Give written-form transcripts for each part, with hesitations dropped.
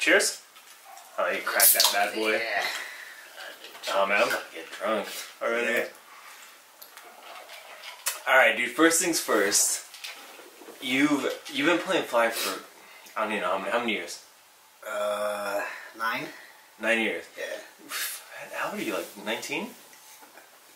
Cheers. Oh, you cracked that bad boy. Yeah. Oh man, I'm about to get drunk already. Alright, dude, first things first. You've been playing flag for, I don't even know, how many years? 9. 9 years. Yeah. How old are you, like 19?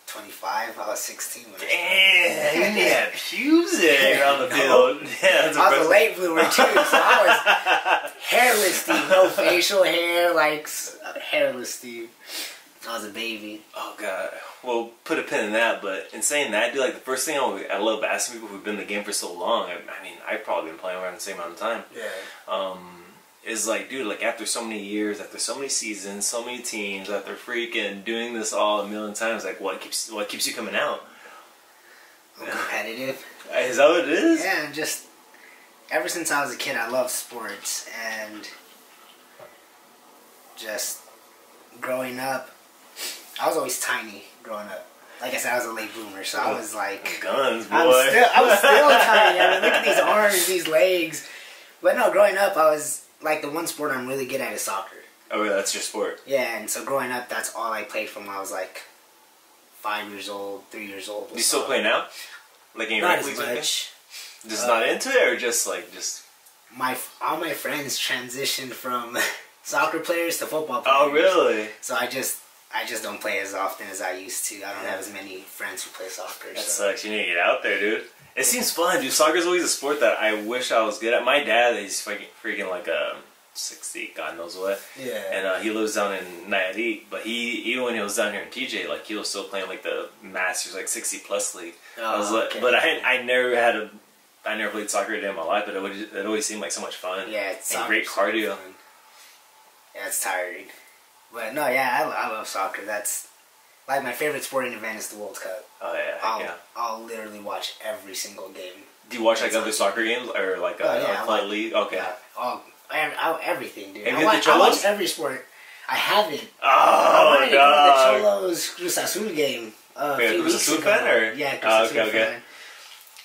25. I was 16 when Damn, you didn't have pubes there on the field. Yeah, that's I was a late bloomer too, so I was hairless, Steve. No facial hair, like hairless, Steve. I was a baby. Oh god. Well, put a pin in that. But in saying that, dude, like the first thing I love asking people who've been in the game for so long. I mean, I've probably been playing around the same amount of time. Yeah. Is like, dude, like after so many years, after so many seasons, so many teams, after freaking doing this all a million times, like what keeps you coming out? I'm competitive. Is that what it is? Yeah, just ever since I was a kid, I loved sports, and just growing up, I was always tiny growing up. Like I said, I was a late bloomer, so I was like guns, boy. I was still tiny. I mean, look at these arms, these legs. But no, growing up, I was like the one sport I'm really good at is soccer. Oh, yeah, that's your sport. Yeah, and so growing up, that's all I played from when I was like 5 years old, 3 years old. Do you still play now? Like any not rec as leagues? much. Just not into it, or just all my friends transitioned from soccer players to football players. Oh, really? So I just don't play as often as I used to. I don't have as many friends who play soccer. That sucks. You need to get out there, dude. It seems fun, dude. Soccer's always a sport that I wish I was good at. My dad, he's freaking like a 60, God knows what. Yeah. And he lives down in Nayarit, but even when he was down here in TJ, like he was still playing like the Masters, like 60+ league. But I never played soccer a day in my life, but it always seemed like so much fun. Yeah, it's and great cardio. Yeah, it's tiring. But no, yeah, I love soccer. That's like my favorite sporting event is the World Cup. Oh yeah, I'll literally watch every single game. Do you watch like other soccer games or like a league? Okay. Yeah, everything, dude. Have you I watch every sport. I haven't. Oh, I wanted to God. go to the Cholos Cruz Azul game. Cruz Azul fan or? Yeah, Cruz Azul okay. fan.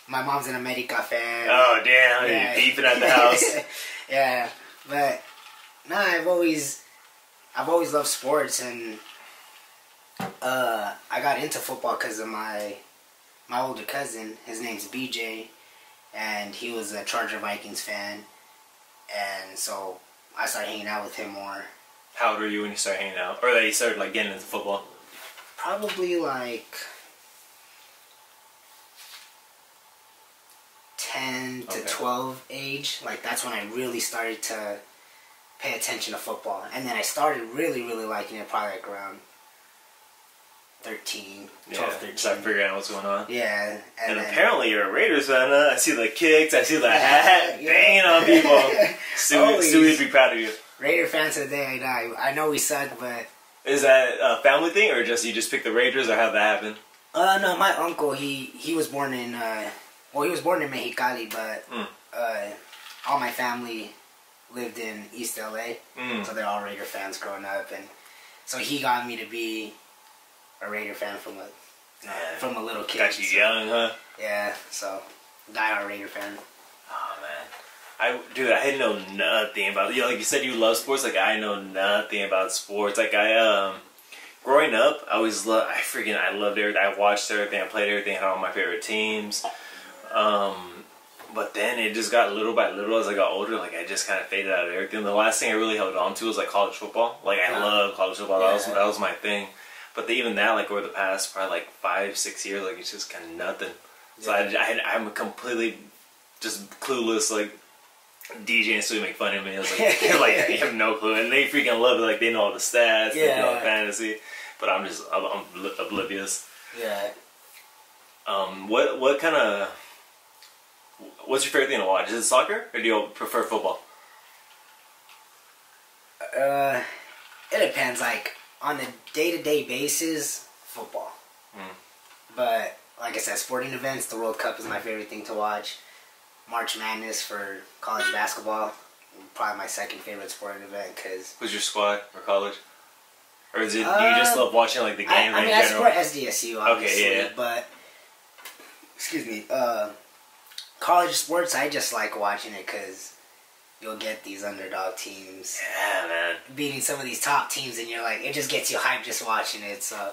My mom's an America fan. Oh damn! Yeah. You're beefing at the house. Yeah, but no, I've always loved sports, and I got into football because of my older cousin. His name's BJ, and he was a Charger Vikings fan, and so I started hanging out with him more. How old were you when you started hanging out, or that you started like getting into football? Probably like 10 to 12 age. Like that's when I really started to pay attention to football, and then I started really liking it probably like around 12, 13. Start figuring out what's going on. Yeah. And then, apparently you're a Raiders fan, huh? I see the kicks, I see the hat, banging on people. Stewie would be proud of you. Raider fans to the day I die. I know we suck, but... Is that a family thing, or just you just picked the Raiders, or how'd that happen? No, my uncle, he was born in, he was born in Mexicali, but all my family lived in East LA, so they're all Raider fans growing up, and so he got me to be a Raider fan from a little kid. Got you young, huh? Yeah, so die-hard Raider fan. Oh man, I know nothing about like you said you love sports. Like I know nothing about sports. Like growing up, I loved everything. I watched everything. I played everything. I had all my favorite teams. But then it just got little by little as I got older. Like I just kind of faded out of everything. The last thing I really held on to was like college football. Like I love college football. Yeah. That was my thing. But even that, like over the past probably like 5-6 years, like it's just kind of nothing. So I'm completely just clueless. Like DJ and Stewie make fun of me. I was like, like they have no clue, and they freaking love it. Like they know all the stats, they know fantasy. But I'm oblivious. Yeah. What kind of what's your favorite thing to watch? Is it soccer, or do you prefer football? It depends. Like on a day-to-day basis, football. But like I said, sporting events, the World Cup is my favorite thing to watch. March Madness for college basketball, probably my second favorite sporting event. Cause who's your squad for college? Or is it? Do you just love watching like the game? I mean, I support SDSU, obviously. Okay, yeah. But excuse me, college sports, I just like watching it because you'll get these underdog teams. Yeah, man. Beating some of these top teams, and you're like, it just gets you hyped just watching it. So,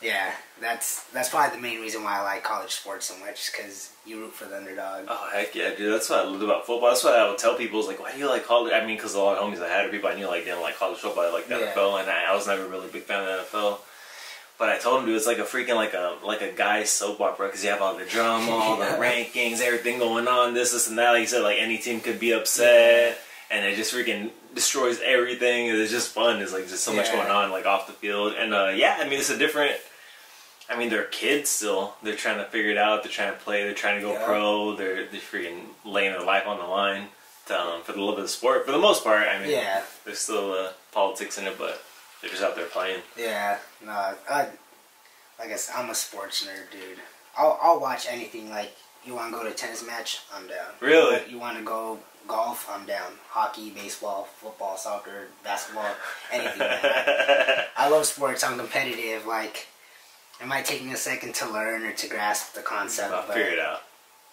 yeah, that's probably the main reason why I like college sports so much, because you root for the underdog. Oh, heck yeah, dude. That's what I loved about football. That's what I would tell people, is like, why do you like college? I mean, because a lot of homies I had, people I knew, like, didn't like college football. I like the NFL, and I was never really a big fan of the NFL. But I told him, dude, it's like a freaking, like a guy's soap opera, because you have all the drama, all the rankings, everything going on, this, and that. Like you said, like, any team could be upset, and it just freaking destroys everything. It's just fun. There's, like, just so much going on, like, off the field. And, yeah, I mean, it's a different... I mean, they're kids still. They're trying to figure it out. They're trying to play. They're trying to go pro. They're freaking laying their life on the line for the love of the sport. For the most part, I mean, there's still politics in it, but they're just out there playing. Yeah, no, like I said, I'm a sports nerd, dude. I'll watch anything. Like, you want to go to a tennis match? I'm down. Really? You want to go golf? I'm down. Hockey, baseball, football, soccer, basketball, anything. I love sports. I'm competitive. Like, it might take me a second to learn or to grasp the concept. I'll figure it out.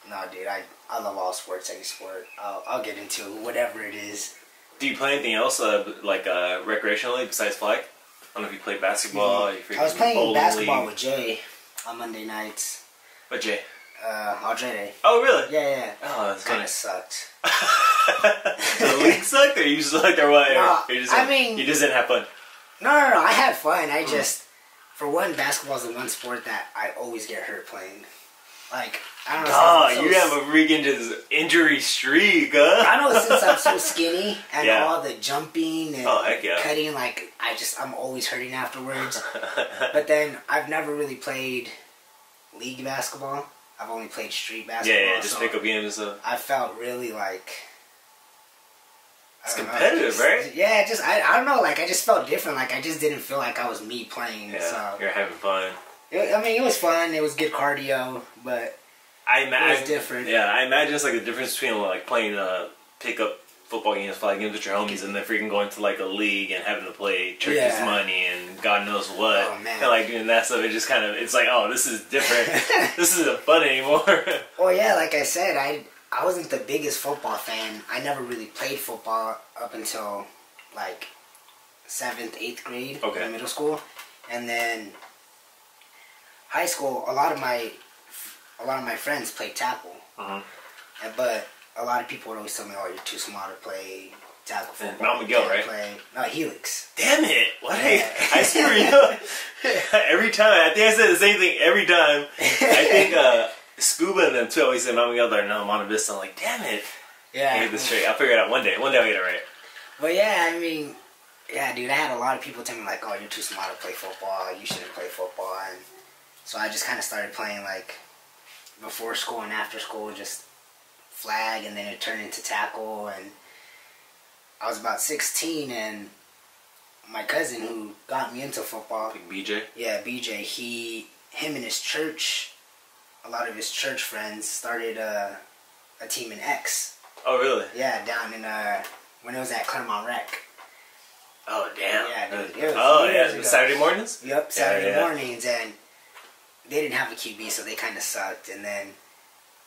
No, dude, I love all sports, any sport. I'll get into whatever it is. Do you play anything else, like recreationally, besides flag? I don't know if you play basketball. I was playing basketball with Jay on Monday nights. What Jay? Aldrete. Oh, really? Yeah. Oh, that's kind of sucked. The league sucked, or you sucked, or what? No, you just didn't have fun. No. I had fun. I just... For one, basketball is the one sport that I always get hurt playing. Like, I don't know. You have a freaking just injury streak, huh? I know, since I'm so skinny and all the jumping and cutting, like, I'm always hurting afterwards. But then I've never really played league basketball. I've only played street basketball. Yeah, just pick up games and stuff. I felt really like... It's competitive, right? Yeah, I don't know, like, I just felt different. Like, I just didn't feel like I was me playing. Yeah, so. You're having fun. I mean, it was fun. It was good cardio, but it was different. Yeah, I imagine it's like the difference between, like, playing pick-up football games, flag games with your homies, and then freaking going to, like, a league and having to play church's money and God knows what. Oh, man. And, like, doing that stuff, it just kind of, it's like, oh, this is different. This isn't fun anymore. Well, yeah, like I said, I wasn't the biggest football fan. I never really played football up until, like, 7th, 8th grade in middle school. And then high school, a lot of my friends played tackle. But a lot of people would always tell me, oh, you're too small to play tackle football. Mount Miguel, right? No, Helix. Damn it! What? I screw you. Every time, I think I said the same thing every time. I think Scuba and them too always say Mount Miguel. They're no Monte Vista. I'm like, damn it. Yeah. I get this straight. I'll figure it out one day. One day I'll get it right. But yeah, I mean, yeah, dude, I had a lot of people tell me, like, oh, you're too small to play football. You shouldn't play football. And so I just kind of started playing, like, before school and after school, just flag, and then it turned into tackle. And I was about 16, and my cousin who got me into football, Like BJ? Yeah, BJ. Him and his church, a lot of his church friends started a team in X. Oh, really? Yeah, down in when it was at Claremont Rec. Oh, damn. Yeah, dude. It was Saturday mornings? Yep, Saturday mornings, and they didn't have a QB, so they kind of sucked. And then,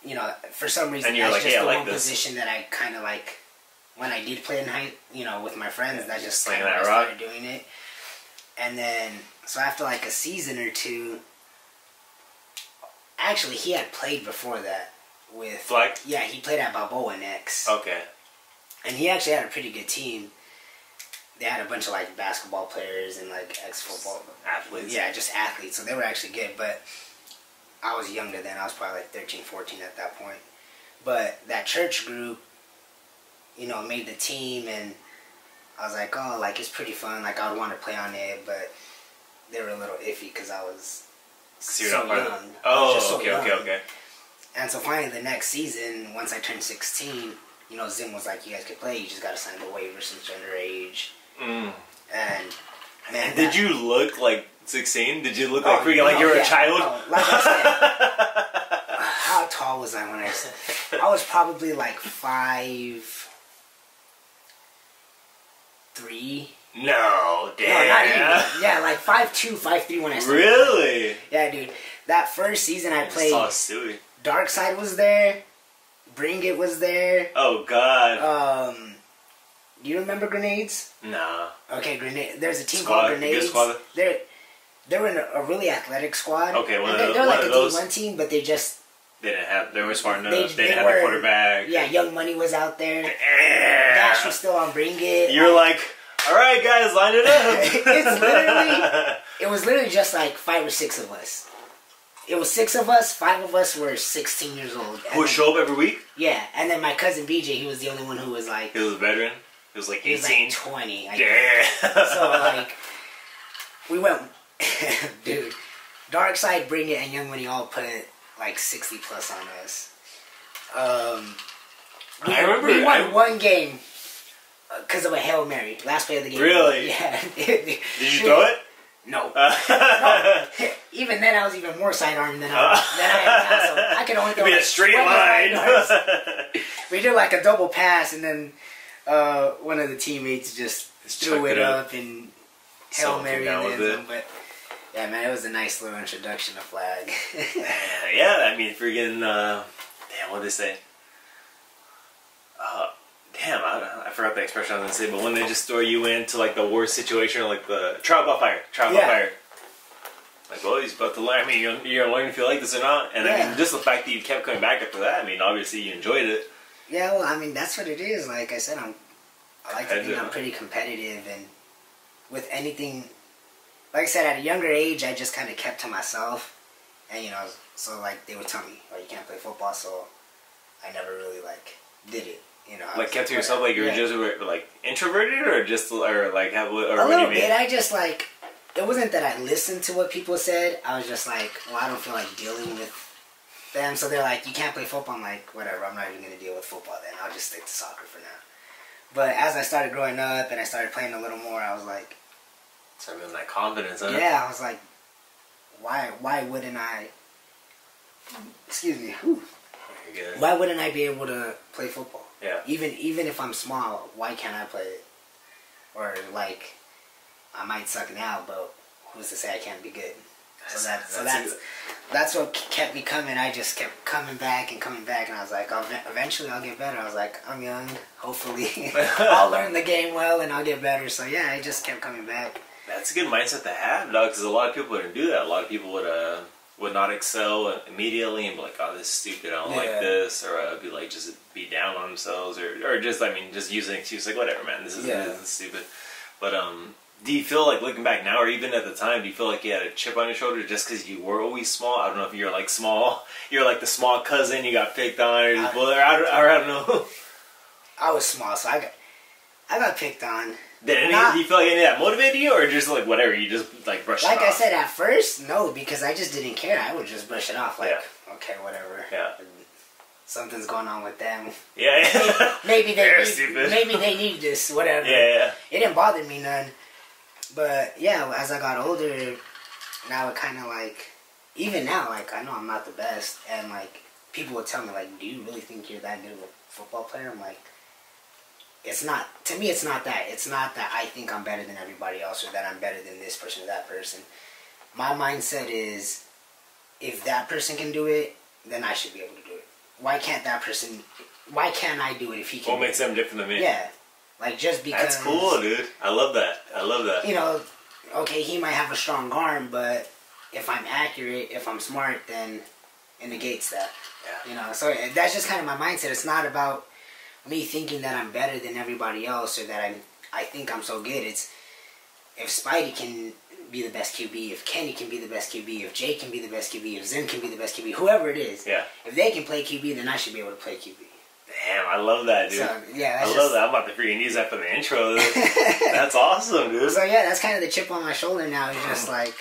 you know, for some reason, and you're that's like, just the like one this position that I kind of like. When I did play in with my friends, that just kind of that started doing it. And then, so after like a season or two, actually, he had played before that with flag. Yeah, he played at Balboa and X. Okay. And he actually had a pretty good team. They had a bunch of like basketball players and like ex-football athletes. Yeah, just athletes. So they were actually good. But I was younger then. I was probably like 13, 14 at that point. But that church group, you know, made the team, and I was like, oh, like, it's pretty fun. Like, I would want to play on it, but they were a little iffy because I was so young. Oh, okay. And so finally the next season, once I turned 16, you know, Zim was like, you guys could play, you just got to sign the waiver since you're underage. And, man. Did you look like 16? Did you look like freaking like you were a child? No, like I said, how tall was I when I started? I was probably like 5'3". No, damn. No, not even. Yeah, like 5'2", 5'3" when I started. Really? Yeah, dude. That first season I played, Saw Stewie. Dark Side was there, Bring It was there. Oh God. Do you remember Grenades? Nah. Okay, Grenade. There's a team Squad, called Grenades. good squad. They were in a really athletic squad. Okay, they're like a D1 team, but they just they were smart enough. They didn't have the quarterback. Yeah, Young Money was out there. Damn. Dash was still on Bring It. You're like, all right, guys, line it up. It was literally just like 5 or 6 of us. It was 6 of us. 5 of us were 16 years old. Who would show up every week? Yeah, and then my cousin BJ, he was the only one who was like. He was a veteran. He was like 18. He was like 20. Damn. So like, we went, dude. Dark Side, Bring It, and Young Money all put like 60 plus on us. I remember we won one game because of a Hail Mary. Last play of the game. Really? Yeah. Did you throw it? No. No. Even then, I was even more sidearmed than I am now. So I could only throw be like a straight line. We did like a double pass, and then one of the teammates just threw it up and Hail Mary in the end zone. But yeah, man, it was a nice little introduction to flag. Yeah, I mean, freaking, damn, what did they say? Damn, I forgot the expression I was going to say, but when they just throw you into, like, the worst situation, or, like, the trial by fire. Like, well, he's about to learn. I mean, you're going to learn if you like this or not. And, I mean, just the fact that you kept coming back after that, I mean, obviously you enjoyed it. Yeah, well, I mean, that's what it is. Like I said, I like to think I'm pretty competitive, and with anything, like I said, at a younger age, I just kind of kept to myself. And, you know, so, like, they would tell me, oh, you can't play football, so I never really, like, did it. You know, like kept to yourself, like you were just like introverted, or just or like have or a little bit. I just like it wasn't that I listened to what people said. I was just like, well, I don't feel like dealing with them. So they're like, you can't play football. I'm like, whatever. I'm not even gonna deal with football then. I'll just stick to soccer for now. But as I started growing up and I started playing a little more, I was like, started building that confidence, huh? Yeah, I was like, why wouldn't I? Excuse me. Whew. Why wouldn't I be able to play football? Yeah. Even if I'm small, why can't I play it? Or like, I might suck now, but who's to say I can't be good? That's what kept me coming. I just kept coming back, and I was like, eventually I'll get better. I was like, I'm young. Hopefully, I'll learn the game well, and I'll get better. So yeah, I just kept coming back. That's a good mindset to have, dog. Because a lot of people wouldn't do that. A lot of people would not excel immediately and be like, oh, this is stupid, I don't like this, or be like, just be down on themselves, or just, I mean, just use an excuse, like, whatever, man, this is stupid. But, do you feel like, looking back now, or even at the time, do you feel like you had a chip on your shoulder just because you were always small? I don't know if you're, like, small, you're like the small cousin, you got picked on, or I don't know. I was small, so I got picked on. Do you feel like any of that motivated you, or just like whatever, you just like brush it off? Like I said, at first, no, because I just didn't care. I would just brush it off, like, okay, whatever. Yeah. Something's going on with them. Yeah. maybe they need this, whatever. Yeah. It didn't bother me none. But yeah, as I got older, now it kind of like, even now, like, I know I'm not the best, and like people would tell me, like, do you really think you're that good of a football player? I'm like, it's not, to me, it's not that. It's not that I think I'm better than everybody else, or that I'm better than this person or that person. My mindset is, if that person can do it, then I should be able to do it. Why can't I do it if he can? What makes them different than me? Yeah. Like, just because... That's cool, dude. I love that. You know, okay, he might have a strong arm, but if I'm accurate, if I'm smart, then it negates that. Yeah. You know, so that's just kind of my mindset. It's not about me thinking that I'm better than everybody else, or that I think I'm so good. It's, if Spidey can be the best QB, if Kenny can be the best QB, if Jay can be the best QB, if Zim can be the best QB, whoever it is, if they can play QB, then I should be able to play QB. Damn, I love that, dude. So, yeah, I love that. I'm about to freaking use that for the intro. That's awesome, dude. So yeah, that's kind of the chip on my shoulder now. It's just like,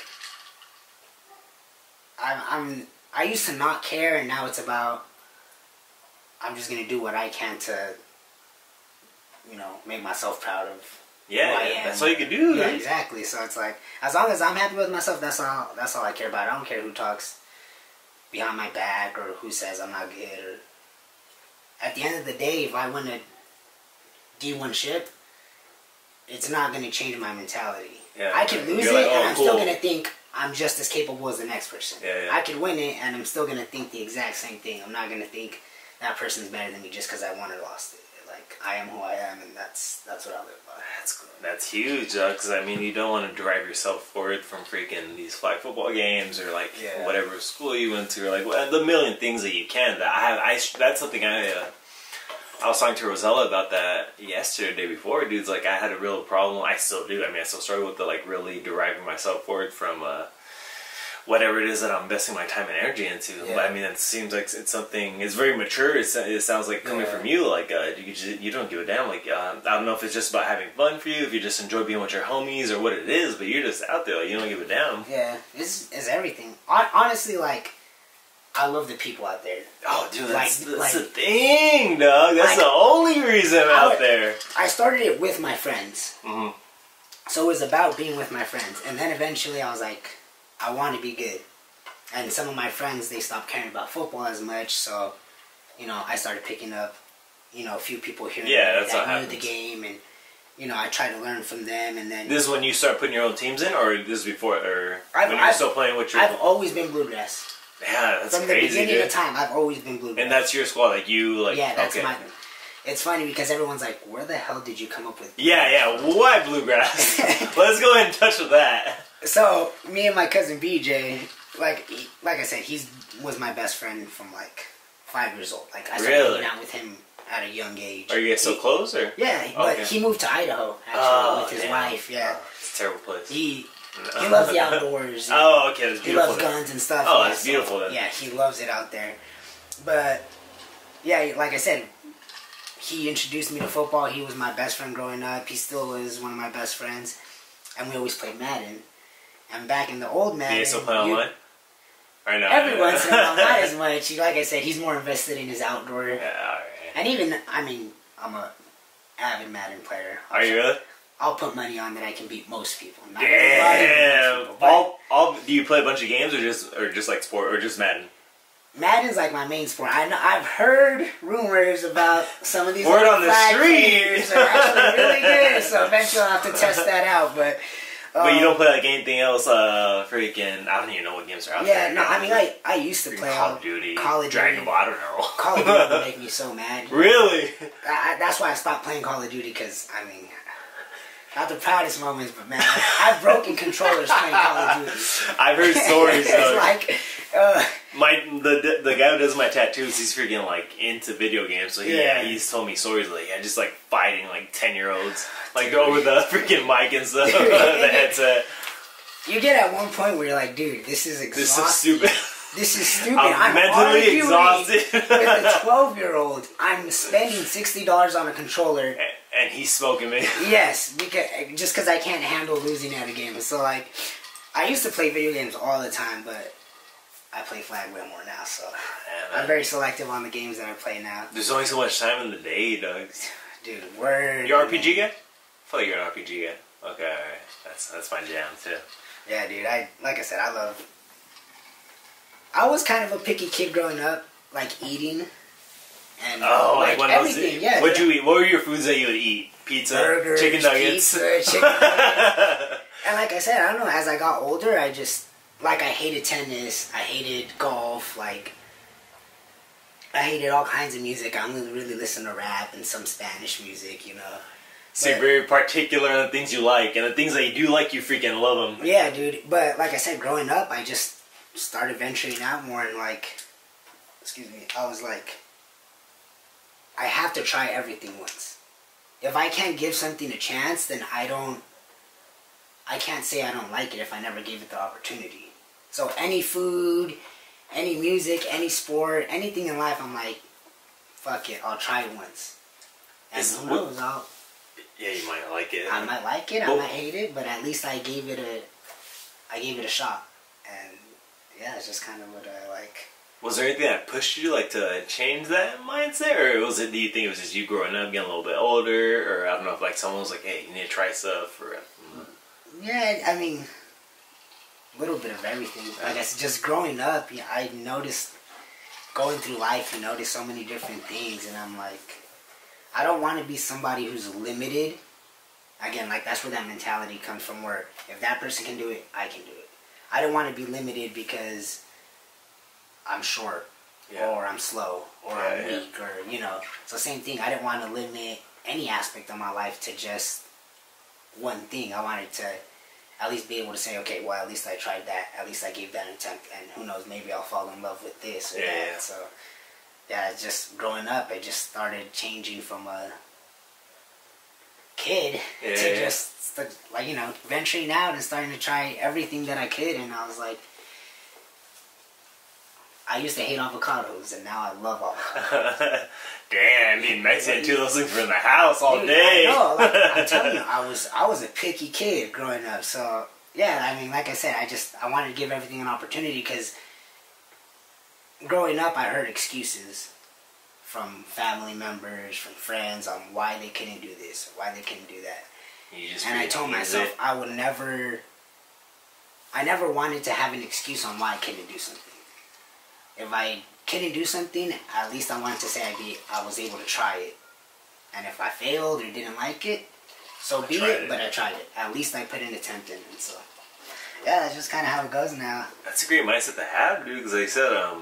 I used to not care, and now it's about, I'm just gonna do what I can to, you know, make myself proud of who I am. That's all you can do. Yeah, exactly. So it's like, as long as I'm happy with myself, that's all I care about. I don't care who talks behind my back, or who says I'm not good. Or at the end of the day, if I win a D1 ship, it's not gonna change my mentality. Yeah, I could lose it, and I'm still gonna think I'm just as capable as the next person. I could win it, and I'm still gonna think the exact same thing. I'm not gonna think that person's better than me just because I won or lost it. Like, I am who I am, and that's what I live by. That's huge, because I mean, you don't want to drive yourself forward from freaking these flag football games or like whatever school you went to, or like the million things that you can. That's something I was talking to Rosella about that yesterday, the day before. Dude's like, I had a real problem. I still do. I mean, I still struggle with the like really deriving myself forward from whatever it is that I'm investing my time and energy into. Yeah. But I mean, it seems like it's something. It's very mature. It sounds like coming from you. Like you don't give a damn. Like I don't know if it's just about having fun for you, if you just enjoy being with your homies, or what it is. But you're just out there. Like, you don't give a damn. Yeah, it's everything. Honestly, like, I love the people out there. Oh, dude, that's the thing, dog. That's the only reason I'm out there. I started it with my friends. Mm-hmm. So it was about being with my friends. And then eventually I was like, I want to be good. And some of my friends, they stopped caring about football as much. So, you know, I started picking up, you know, a few people here that knew the game. And, you know, I tried to learn from them. And then... This is when you start putting your own teams in? Or this is before? Or when you're still playing with your... I've always been bluegrass. Yeah, that's from crazy, the beginning of time, I've always been bluegrass. And that's your squad, like you, like... Yeah, that's my... It's funny because everyone's like, where the hell did you come up with... Yeah, why bluegrass? Let's go ahead and touch with that. So, me and my cousin BJ, like I said, he was my best friend from like 5 years old. Like, I started hanging out with him at a young age. Are you guys so close, or? Yeah, but he moved to Idaho, actually, with his wife, It's a terrible place. He loves the outdoors. Oh, okay, that's beautiful. He loves guns and stuff. Oh, that's beautiful then. Yeah, he loves it out there. But, yeah, like I said, he introduced me to football. He was my best friend growing up. He still is one of my best friends. And we always played Madden. And back in the old Madden... Do you still play online? Or no? Every once in a while, not as much. Like I said, he's more invested in his outdoor. Yeah, alright. And even, I mean, I'm a avid Madden player. Are you really? I'll put money on that I can beat most people. Not Damn! people, do you play a bunch of games, or just like sport, or just Madden? Madden's like my main sport. I've heard rumors about some of these word on the street players are actually really good, so eventually I'll have to test that out. But you don't play like anything else? Freaking, I don't even know what games are out there. Yeah, no, I mean I used to play Call of Duty, Call of Dragon Duty. Ball. I don't know. Call of Duty would make me so mad. Really? That's why I stopped playing Call of Duty, because I mean, not the proudest moments, but man, I've broken controllers playing Call of Duty. I've heard stories. It's like. The guy who does my tattoos, he's freaking like into video games, so he's told me stories like just like fighting like 10-year-olds like over the freaking mic and stuff, the headset. You get at one point where you're like, dude, this is exhausting. This is stupid. This is stupid. I'm mentally exhausted. With a 12-year-old, I'm spending $60 on a controller, and he's smoking me. Yes, because I can't handle losing at a game. So like, I used to play video games all the time, but I play Flag way more now, so I'm very selective on the games that I play now. There's only so much time in the day, Doug. Dude, word. You're an RPG guy? I feel like you're an RPG guy. Okay, alright. That's my jam, too. Yeah, dude, like I said, I was kind of a picky kid growing up, like eating. And like everything, yeah. What'd you eat? What were your foods that you would eat? Pizza? Burgers, chicken nuggets? Chicken nuggets. And like I said, I don't know, as I got older, I hated tennis, I hated golf, like, I hated all kinds of music. I only really listen to rap and some Spanish music, you know. So you're very particular on the things you like, and the things that you do like, you freaking love them. Yeah, dude. But like I said, growing up, I just started venturing out more, and like, I was like, I have to try everything once. If I can't give something a chance, then I can't say I don't like it if I never gave it the opportunity. So any food, any music, any sport, anything in life, I'm like, fuck it, I'll try it once. And who knows, yeah, you might like it. I might like it, I might hate it, but at least I gave it a shot. And yeah, it's just kind of what I like. Was there anything that pushed you like to change that mindset, or do you think it was just you growing up, getting a little bit older, or I don't know if like someone was like, hey, you need to try stuff, or yeah, I mean, a little bit of everything. I guess just growing up, I noticed, going through life, you notice so many different things, and I'm like, I don't want to be somebody who's limited. Again, like, that's where that mentality comes from, where if that person can do it, I can do it. I don't want to be limited because I'm short. or I'm slow, or I'm weak, or, you know. So same thing, I didn't want to limit any aspect of my life to just one thing. I wanted to at least be able to say, okay, well, at least I tried that, at least I gave that an attempt, and who knows, maybe I'll fall in love with this or that. Yeah. So, yeah, just growing up, it just started changing from a kid to just, like, you know, venturing out and starting to try everything that I could, and I was like, I used to hate avocados, and now I love avocados. Damn, being Mexican too, those things were in the house all day. I know, like, I'm telling you, I was a picky kid growing up. So yeah, I mean, like I said, I wanted to give everything an opportunity, because growing up I heard excuses from family members, from friends, on why they couldn't do this, why they couldn't do that. And I told myself I never wanted to have an excuse on why I couldn't do something. If I couldn't do something, at least I wanted to say I was able to try it. And if I failed or didn't like it, so be it, but I tried it. At least I put an attempt in it. So, yeah, that's just kind of how it goes now. That's a great mindset to have, dude, because like I said, a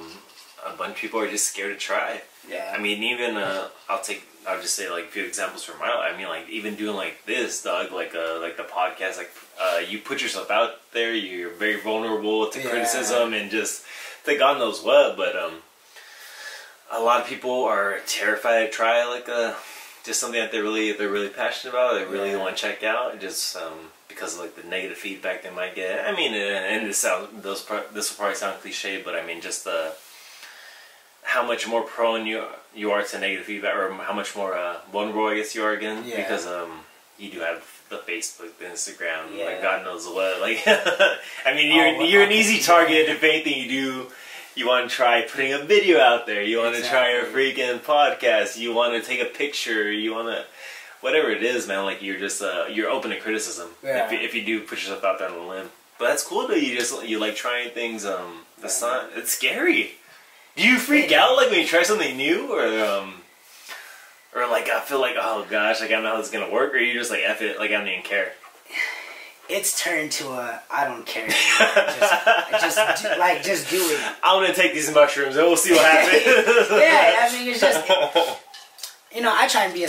bunch of people are just scared to try. Yeah. I mean, even, I'll just say, like, a few examples from my life. I mean, like, even doing, like, this, Doug, like the podcast, like, you put yourself out there, you're very vulnerable to criticism and just, to God knows what, but, a lot of people are terrified to try, like, just something that they're really passionate about, they really want to check out, just, because of, like, the negative feedback they might get. I mean, and this will probably sound cliche, but, I mean, just how much more prone you are to negative feedback, or how much more vulnerable, I guess, you are again, because you do have the Facebook, the Instagram, like God knows what. Like, I mean, you're an easy target. If anything you do, you want to try putting a video out there. You want to try a freaking podcast. You want to take a picture. You want to, whatever it is, man. Like, you're just you're open to criticism if you do put yourself out there on a limb. But that's cool though. You like trying things. That's not. It's scary. Do you freak out like when you try something new, or like I feel like, oh gosh, like I don't know how this is gonna work, or you just like F it, like I don't even care? It's turned to a I don't care. Just do it. I'm gonna take these mushrooms and we'll see what happens. Yeah, I mean, it's just, you know, I try to be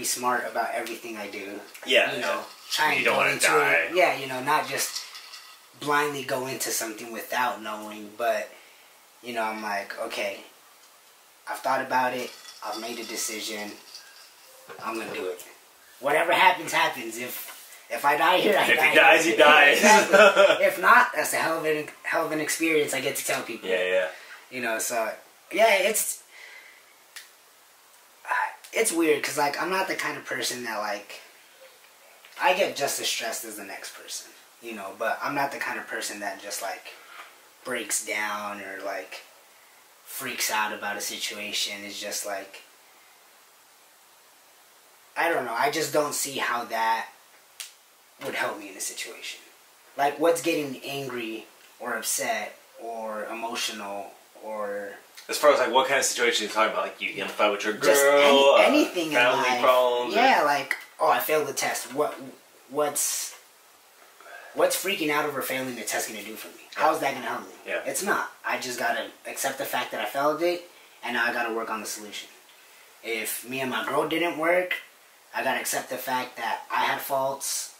smart about everything I do. Yeah, you know, trying you don't want to die. It. Yeah, you know, not just blindly go into something without knowing, but you know, I'm like, okay, I've thought about it, I've made a decision, I'm gonna do it. Whatever happens, happens. If I die here, I die. If he dies, he dies. Exactly. If not, that's a hell of an experience I get to tell people. Yeah. You know, so yeah, it's weird, because like I'm not the kind of person that, like, I get just as stressed as the next person, you know, but I'm not the kind of person that just like breaks down or like freaks out about a situation. It's just like, I don't know, I just don't see how that would help me in a situation. Like, what's getting angry or upset or emotional, or as far as like what kind of situation you're talking about, like you get in a fight with your girl, just anything in life. Family problems. Yeah, like, oh, I failed the test. What's freaking out over failing the test going to do for me? How's that going to help me? Yeah. It's not. I just got to accept the fact that I failed it, and now I got to work on the solution. If me and my girl didn't work, I got to accept the fact that I had faults,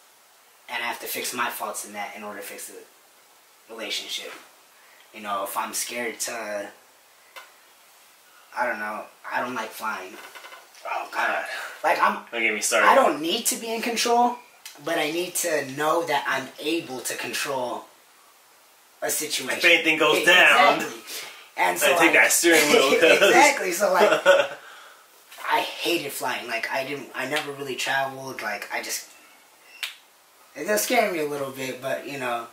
and I have to fix my faults in that in order to fix the relationship. You know, if I'm scared to, I don't know, I don't like flying. Oh, God. Don't get me started. I don't need to be in control, but I need to know that I'm able to control a situation. If anything goes down, exactly. And so I take that steering wheel. Exactly. So like, I hated flying. Like, I never really traveled. Like, it does scare me a little bit. But you know,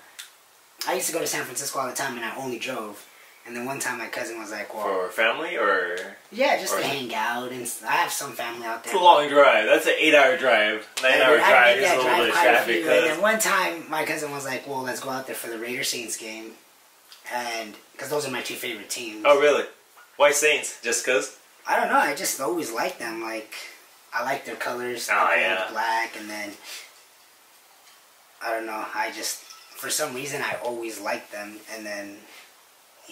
I used to go to San Francisco all the time, and I only drove. And then one time my cousin was like, well... For family, or...? Yeah, just to hang out. And I have some family out there. It's a long drive. That's an 8-hour drive. 9-hour drive is a little bit of traffic. And then one time, my cousin was like, well, let's go out there for the Raiders-Saints game. And... because those are my two favorite teams. Oh, really? Why Saints? Just because? I don't know. I just always liked them. Like, I like their colors. Oh, yeah. Black, and then... I don't know. I just... for some reason, I always liked them. And then...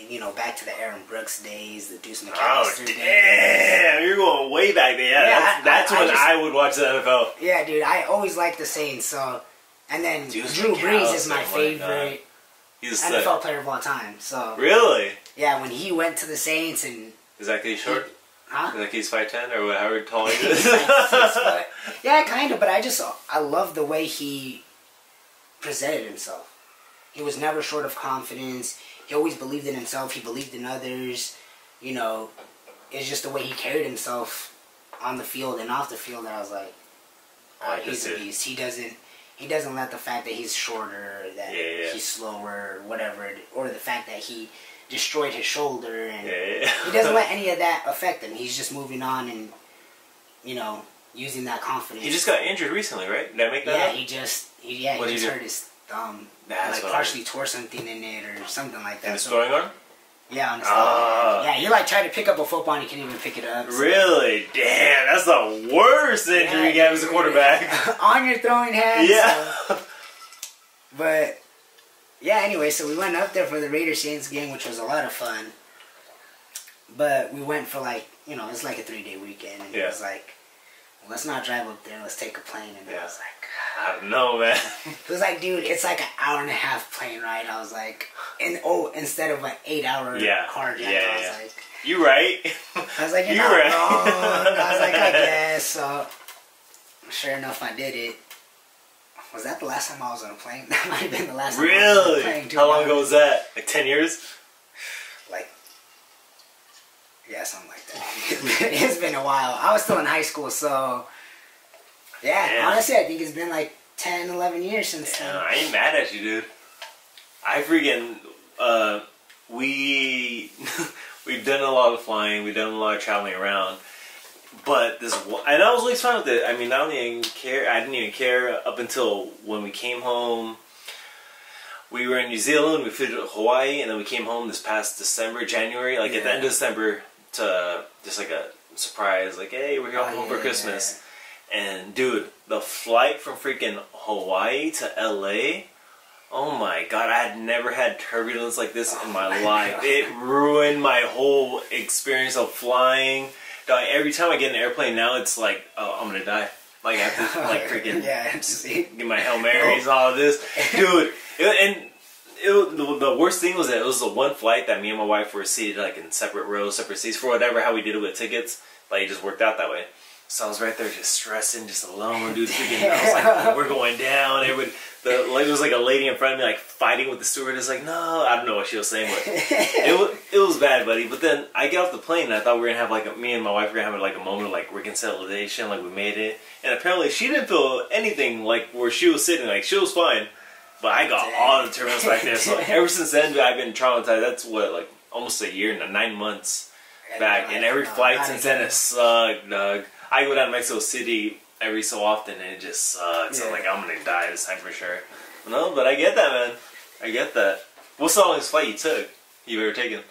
you know, back to the Aaron Brooks days, the Deuce McAllister Oh, days. damn. You're going way back there. Yeah, that's when I would watch the NFL. Yeah, dude. I always liked the Saints, so... And then Deuce Drew Brees is McAllister, my favorite He's NFL player of all time, so... Really? Yeah, when he went to the Saints and... Is that he's short? Huh? Is that he's 5'10" or however tall he is? Yeah, kind of, but I love the way he presented himself. He was never short of confidence. He always believed in himself. He believed in others. You know, it's just the way he carried himself on the field and off the field that I was like, oh, he's a beast. He doesn't let the fact that he's shorter, that he's slower, whatever, or the fact that he destroyed his shoulder, and he doesn't let any of that affect him. He's just moving on and, you know, using that confidence. He just got injured recently, right? Did I make that up? He just hurt his thumb. Like partially tore something in it or something like that. In his throwing arm? Yeah, on his thumb. Yeah, he like tried to pick up a football and he couldn't even pick it up. So. Really? Damn, that's the worst injury you have as a quarterback. On your throwing hands. Yeah. So. But, yeah, anyway, so we went up there for the Raiders-Saints game, which was a lot of fun. But we went for like, you know, it's like a 3-day weekend. And it was like, well, let's not drive up there, let's take a plane. And I was like, I don't know, man. It was like, dude, it's like an hour-and-a-half plane ride. I was like, instead of an 8-hour car ride. I was like, you right. I was like, you're not wrong. I was like, I guess. So, sure enough, I did it. Was that the last time I was on a plane? That might have been the last time I was on a plane. Really? How long ago was that? Like 10 years? Like, yeah, something like that. It's been a while. I was still in high school, so... Yeah, honestly, I think it's been like 10, 11 years since then. I ain't mad at you, dude. I freaking, we've done a lot of flying, we've done a lot of traveling around, but and I was always fine with it. I mean, I didn't even care up until when we came home. We were in New Zealand, we flew to Hawaii, and then we came home this past January, like at the end of December, to just like a surprise, like, hey, we're home for Christmas. And dude, the flight from freaking Hawaii to LA, oh my god, I had never had turbulence like this in my life. God. It ruined my whole experience of flying. Dog, every time I get in an airplane now, it's like, oh, I'm gonna die. Like I have to like freaking get my Hail Marys and all of this. Dude, the worst thing was that it was the one flight that me and my wife were seated like in separate rows, separate seats, for how we did it with tickets. Like it just worked out that way. So I was right there just stressing, just alone, dude. Freaking, I was like, we're going down. There was like a lady in front of me, like fighting with the stewardess. Like, no, I don't know what she was saying, but it was bad, buddy. But then I get off the plane, and I thought we were gonna have like me and my wife were gonna have like a moment of like reconciliation, like we made it. And apparently, she didn't feel anything like where she was sitting. Like she was fine, but I got all the turbulence back there. So ever since then, I've been traumatized. That's what, like almost a year, 9 months back, and every flight since then has sucked, Doug. I go down to Mexico City every so often, and it just sucks. I'm like, I'm gonna die this time for sure. No, but I get that, man. I get that. What's the longest flight you took? You've ever taken?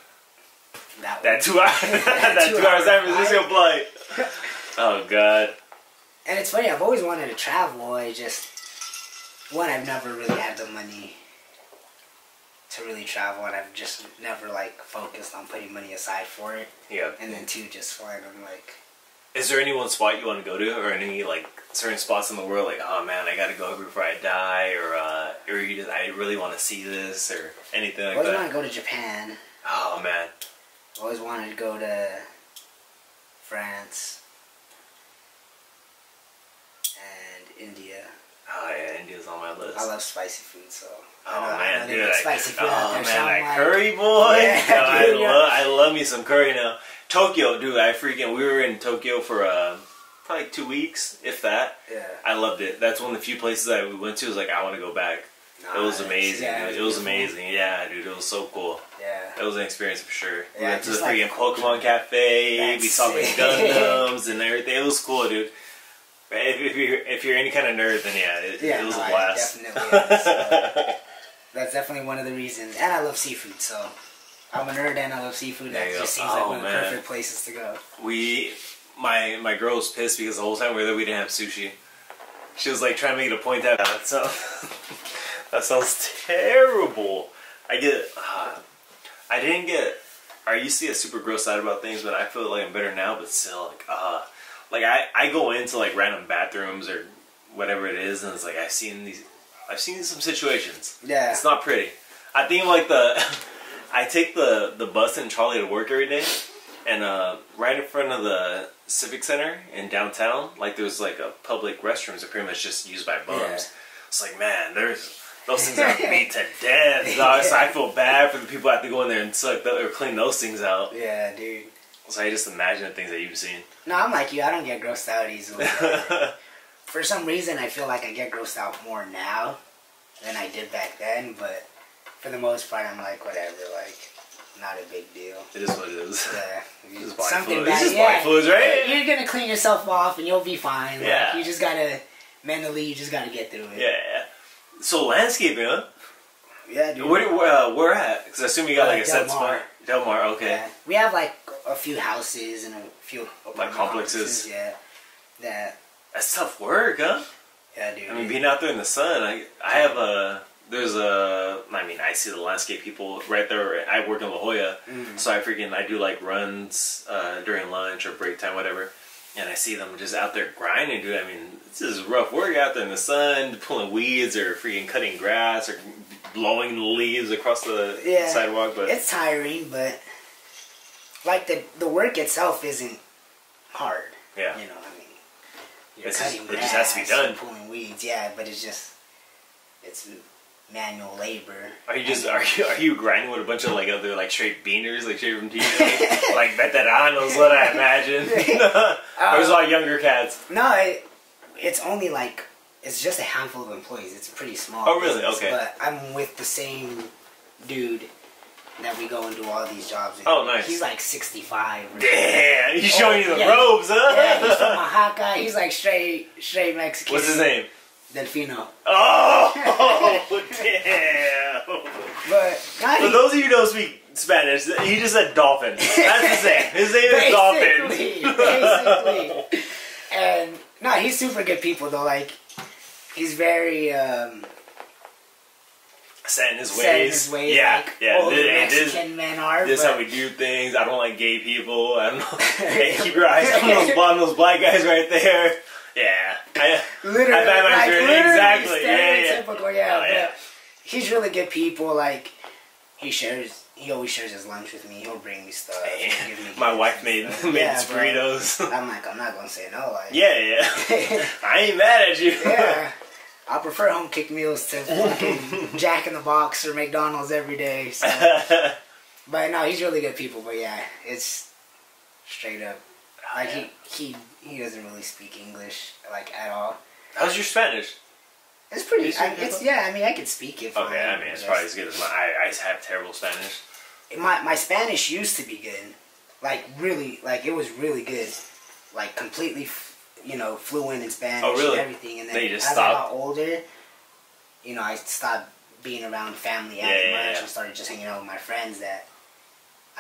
That 2 hours. That 2 hours San Francisco flight. Oh god. And it's funny. I've always wanted to travel. I've never really had the money to really travel, and I've just never like focused on putting money aside for it. Yeah. And then 2, just flying. I'm like. Is there any one spot you want to go to, or any like certain spots in the world, like, oh man, I gotta go before I die, or I really want to see this, or anything like that? I always want to go to Japan. Oh man. Always wanted to go to France and India. Oh yeah, India's on my list. I love spicy food, so. I know spicy food out there, that curry, boy. Yeah, dude, I love me some curry now. Tokyo, dude, we were in Tokyo for probably 2 weeks, if that. Yeah. I loved it. That's one of the few places that we went to. Was like, I want to go back. It was amazing. Yeah, it was amazing. Yeah, dude, it was so cool. Yeah. It was an experience for sure. Yeah, we went to the freaking Pokemon Cafe. We saw the Gundams and everything. It was cool, dude. If you're any kind of nerd, then it was a blast. Definitely is. So, that's definitely one of the reasons. And I love seafood, so. I'm a nerd and I love seafood. That just seems like one of the perfect places to go. My girl was pissed because the whole time we were there we didn't have sushi. She was like trying to make it a point that sounds terrible. I get I didn't get. I used to get super grossed out about things, but I feel like I'm better now. But still, like I go into like random bathrooms or whatever it is, and it's like I've seen some situations. Yeah. It's not pretty. I think like I take the bus and trolley to work every day, and right in front of the Civic Center in downtown, like there's like a public restrooms that pretty much just used by bums. Yeah. It's like, man, those things are beat to death. Dog. So I feel bad for the people who have to go in there and suck or clean those things out. Yeah, dude. So I just imagine the things that you've seen. No, I'm like you. I don't get grossed out easily. For some reason, I feel like I get grossed out more now than I did back then. But for the most part, I'm like, whatever. Like, not a big deal. It is what it is. Yeah. It's something bad. It's just body fluids, right? You're gonna clean yourself off and you'll be fine. Like, yeah. You just gotta mentally, get through it. Yeah. So landscaping, huh? Yeah, dude. Where at? Because I assume you got like a set spot. Del Mar, okay. Yeah. We have like a few houses and a few like complexes. Yeah. That's tough work, huh? Yeah, dude. I mean, being out there in the sun, I have I see the landscape people right there. I work in La Jolla, so I do like runs during lunch or break time, whatever. And I see them just out there grinding, dude. I mean, this is rough work out there in the sun, pulling weeds or freaking cutting grass or blowing the leaves across the sidewalk. But it's tiring, but like the work itself isn't hard. Yeah. You know, I mean, it just has to be done. Pulling weeds, yeah, but it's manual labor. Are you grinding with a bunch of like other like straight beaners, like straight from TV, like veteranos? What I imagine. There's a lot of younger cats. No, it's only like it's just a handful of employees. It's pretty small. Oh really? Business, Okay. But I'm with the same dude that we go and do all these jobs with. Oh nice. He's like 65. Damn, he's showing you the robes, huh? Yeah, he's from Oaxaca. He's like straight Mexican. What's his name? Delfino. Oh, damn. But for those of you who don't speak Spanish, he just said dolphin. That's his name. His name is Dolphin. Basically. And, no, he's super good people, though. Like, he's very, set in his ways. Yeah, like old Mexican men are. This is how we do things. I don't like gay people. I don't know. Hey, keep your eyes on those black guys right there. Yeah. Literally, exactly. Stereotypical, yeah. Oh, yeah. He's really good people. Like, he always shares his lunch with me. He'll bring me stuff. Hey, my wife made these burritos. I'm like, I'm not gonna say no. Like, yeah. I ain't mad at you. Yeah. I prefer home cooked meals to fucking Jack in the Box or McDonald's every day. So. But no, he's really good people. But yeah, it's straight up. Like he doesn't really speak English like at all. How's your Spanish? It's pretty. I mean, I could speak it. Okay, I mean, it's probably as good as mine. I have terrible Spanish. My Spanish used to be good, like really, like it was really good, like completely, fluent in Spanish. Oh, really? And everything, and then you just as stopped? I got older, I stopped being around family as much and started just hanging out with my friends that.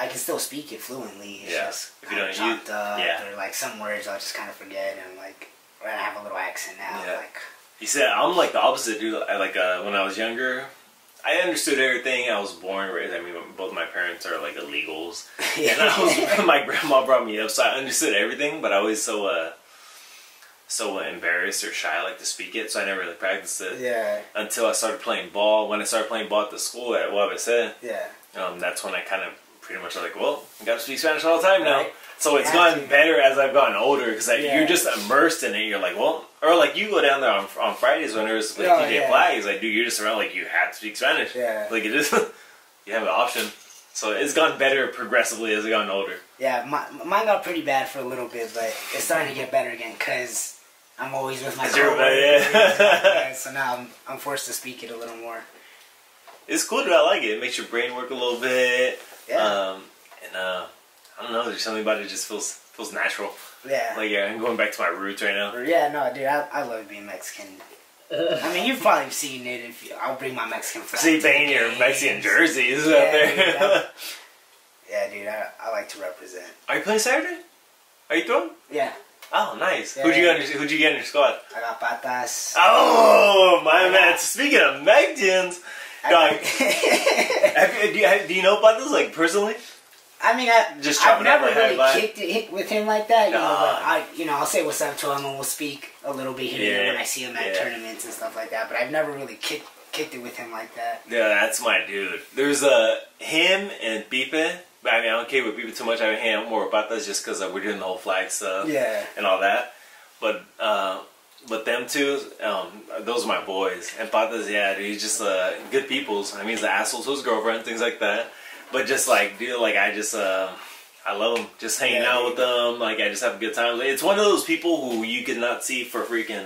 I can still speak it fluently. It's just if you don't chopped up, or like some words I'll just kind of forget, and like I have a little accent now. Yeah. Like you said, I'm like the opposite, dude. When I was younger, I understood everything. I was born raised. I mean, both my parents are like illegals, and my grandma brought me up, so I understood everything. But I was so embarrassed or shy, like to speak it, so I never really practiced it. Yeah. Until I started playing ball. When I started playing ball at the school at Wabase, that's when I kind of. Pretty much like, well, I gotta speak Spanish all the time now. Right. So it's gotten better as I've gotten older because you're just immersed in it. You're like, well, or like you go down there on Fridays when there's like DJ flags, like, dude, you're just around like you have to speak Spanish. Yeah. Like it is, you have an option. So it's gotten better progressively as I've gotten older. Yeah, mine got pretty bad for a little bit, but it's starting to get better again because I'm always with my coworkers. So now I'm forced to speak it a little more. It's cool, dude. I like it. It makes your brain work a little bit. Yeah. I don't know, there's something about it just feels natural. Yeah. Like, I'm going back to my roots right now. Yeah, no, dude, I love being Mexican. I mean, you've probably seen it. I'll bring my Mexican friends. See, banging your Mexican jerseys out there. Dude, yeah, dude, I like to represent. Are you playing Saturday? Are you throwing? Yeah. Oh, nice. Yeah, Who'd you get in your squad? I got Patas. Oh, my man. Speaking of Mexicans, Dog, do you know about this, like, personally? I mean, I've never really kicked it with him like that, you know, but I'll say what's up to him and we'll speak a little bit here when I see him at tournaments and stuff like that, but I've never really kicked it with him like that. Yeah, that's my dude. There's him and Pipe. I mean, I don't care with Pipe too much. I mean, more about this just because we're doing the whole flag stuff and all that. But them two, those are my boys. And Patas, yeah, dude, he's just good peoples. I mean, he's an asshole to his girlfriend, things like that. But just like, dude, like I love him. Just hanging out with them. Like I just have a good time. It's one of those people who you could not see for freaking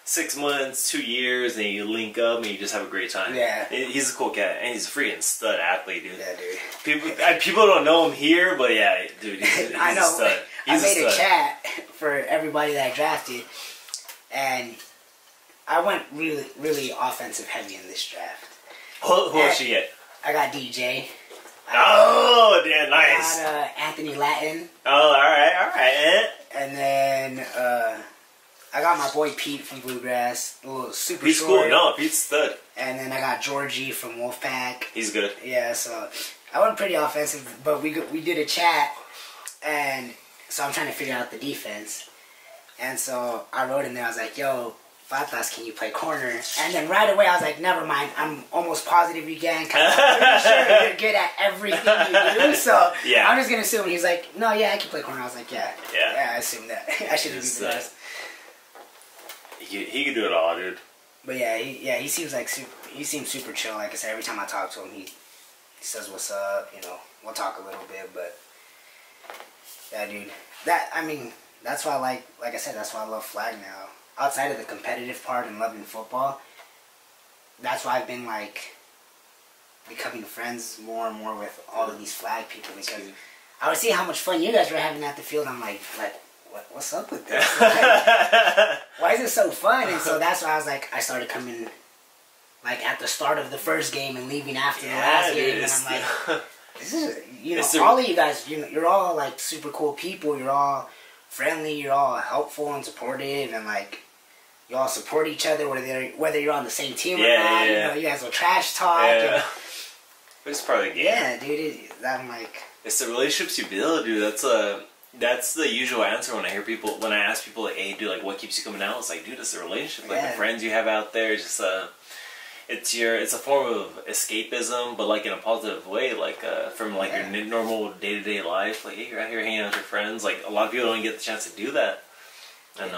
6 months, 2 years, and you link up and you just have a great time. Yeah, he's a cool cat, and he's a freaking stud athlete, dude. Yeah, dude. People don't know him here, but yeah, dude, he's I know. A stud. I made a chat for everybody that I drafted, and I went really, really offensive heavy in this draft. Who else she get? I got DJ. Oh, damn, nice. I got Anthony Latin. Oh, all right. And then I got my boy Pete from Bluegrass, a little super Pete's short. Cool. No, Pete's stud. And then I got Georgie from Wolfpack. He's good. Yeah, so I went pretty offensive, but we did a chat, and so I'm trying to figure out the defense. And so I wrote in there, I was like, yo, Fatas, can you play corner? And then right away I was like, never mind, I'm almost positive you can, because I'm pretty sure you're good at everything you do, so I'm just going to assume. He's like, no, yeah, I can play corner. I was like, yeah, I assumed that. I should have beat the rest. He can do it all, dude. But he seems like he seems super chill. Like I said, every time I talk to him, he says what's up. You know, we'll talk a little bit. But yeah, dude, that's why like I said, that's why I love flag now. Outside of the competitive part and loving football, that's why I've been like becoming friends more and more with all of these flag people, because I would see how much fun you guys were having at the field. I'm like. What's up with this? Like, why is it so fun? And so that's why I started coming like at the start of the first game and leaving after the last game, and I'm like, this is, all of you guys, you're all like super cool people. You're all friendly. You're all helpful and supportive, and like you all support each other whether you're on the same team or not. You know, you guys will trash talk. Yeah. It's part of the game. Yeah, dude. I'm like, it's the relationships you build, dude. That's the usual answer when I ask people, like, hey, dude, like, what keeps you coming out? It's like, dude, it's the relationship. Like, the friends you have out there, just, it's a form of escapism, but, like, in a positive way, like, from, like, your normal day-to-day life. Like, hey, you're out here hanging out with your friends. Like, a lot of people don't get the chance to do that. And,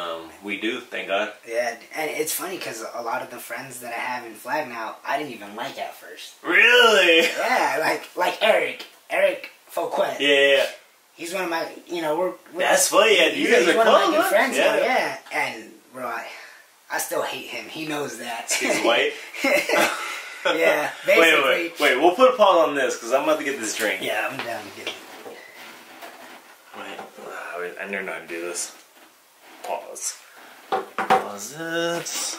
we do, thank God. Yeah, and it's funny, because a lot of the friends that I have in flag now, I didn't even like at first. Really? Yeah, like Eric Fouquet. Yeah. He's one of my, we're that's funny, yeah. You guys are one of my good friends now, And, bro, I still hate him. He knows that. He's white? Yeah, basically. Wait, we'll put a pause on this, because I'm about to get this drink. Yeah, I'm down to get it. Wait, I never know how to do this. Pause. Pause it.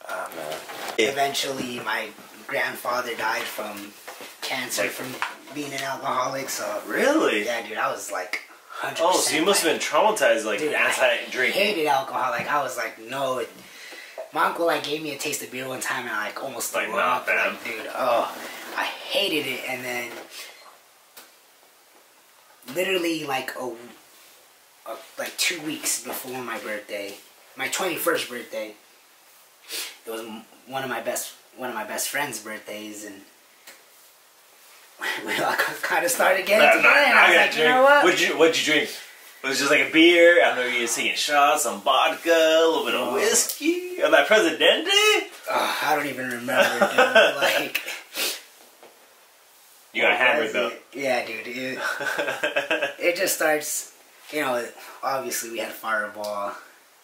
Oh, man. Eventually, my grandfather died from cancer, from being an alcoholic, so... Really? Yeah, dude, I was like 100%. Oh, so you must have been traumatized, like, dude, anti-drinking. I hated alcohol. Like, I was like, no. My uncle, like, gave me a taste of beer one time, and I, like, almost threw up. Like, dude, I hated it. And then, literally, like, 2 weeks before my birthday, my 21st birthday, it was one of my best friend's birthdays, and we all kind of started getting together, and I was like, you know what? What'd you drink? Was it just like a beer? I know you were taking shots, some vodka, a little bit of whiskey, or that Presidente? I don't even remember, dude. Like, you got hammered though. Yeah, dude. It just starts. Obviously we had Fireball.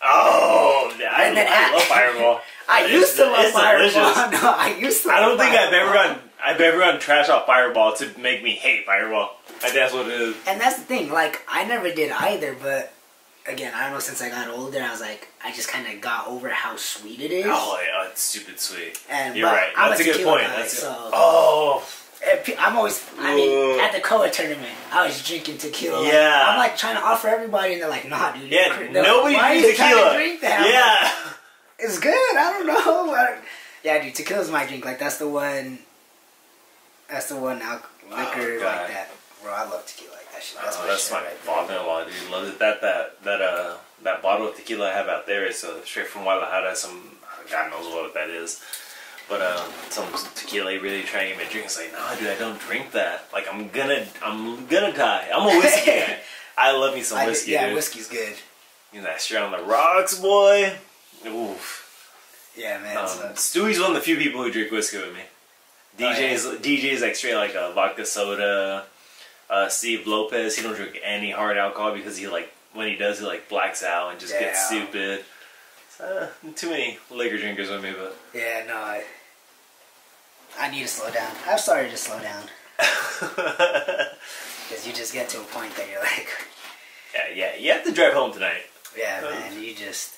Oh, I love Fireball. I used to love Fireball. No, I used to. I don't think I've ever gotten trash off Fireball to make me hate Fireball. I think that's what it is. And that's the thing. Like, I never did either, but again, I don't know. Since I got older, I was like, I just kind of got over how sweet it is. Oh, yeah, it's stupid sweet. And you're right. That's a good point. I'm always, at the COA tournament, I was drinking tequila. Yeah. I'm like trying to offer everybody, and they're like, nah, dude. Yeah, nobody drinks tequila. Trying to drink that? Yeah. It's good. I don't know. Yeah, dude, drink. Tequila's my drink. Like that's the one. That's the one liquor like that. Bro, I love tequila like that shit. That's my father-in-law, dude. Loves it. That bottle of tequila I have out there is straight from Guadalajara. Some God knows what that is. But some tequila really trying to get me a drink. It's like, no, dude, I don't drink that. Like I'm gonna die. I'm a whiskey guy. I love me some whiskey. Yeah, dude. Whiskey's good. You know that straight on the rocks, boy. Oof. Yeah, man. Stewie's one of the few people who drink whiskey with me. DJ's like straight like a vodka soda. Steve Lopez, he don't drink any hard alcohol because he like when he does he like blacks out and just gets stupid. Too many liquor drinkers with me, but yeah, no, I need to slow down. I've started to slow down because you just get to a point that you're like, yeah, you have to drive home tonight. Yeah, man, you just.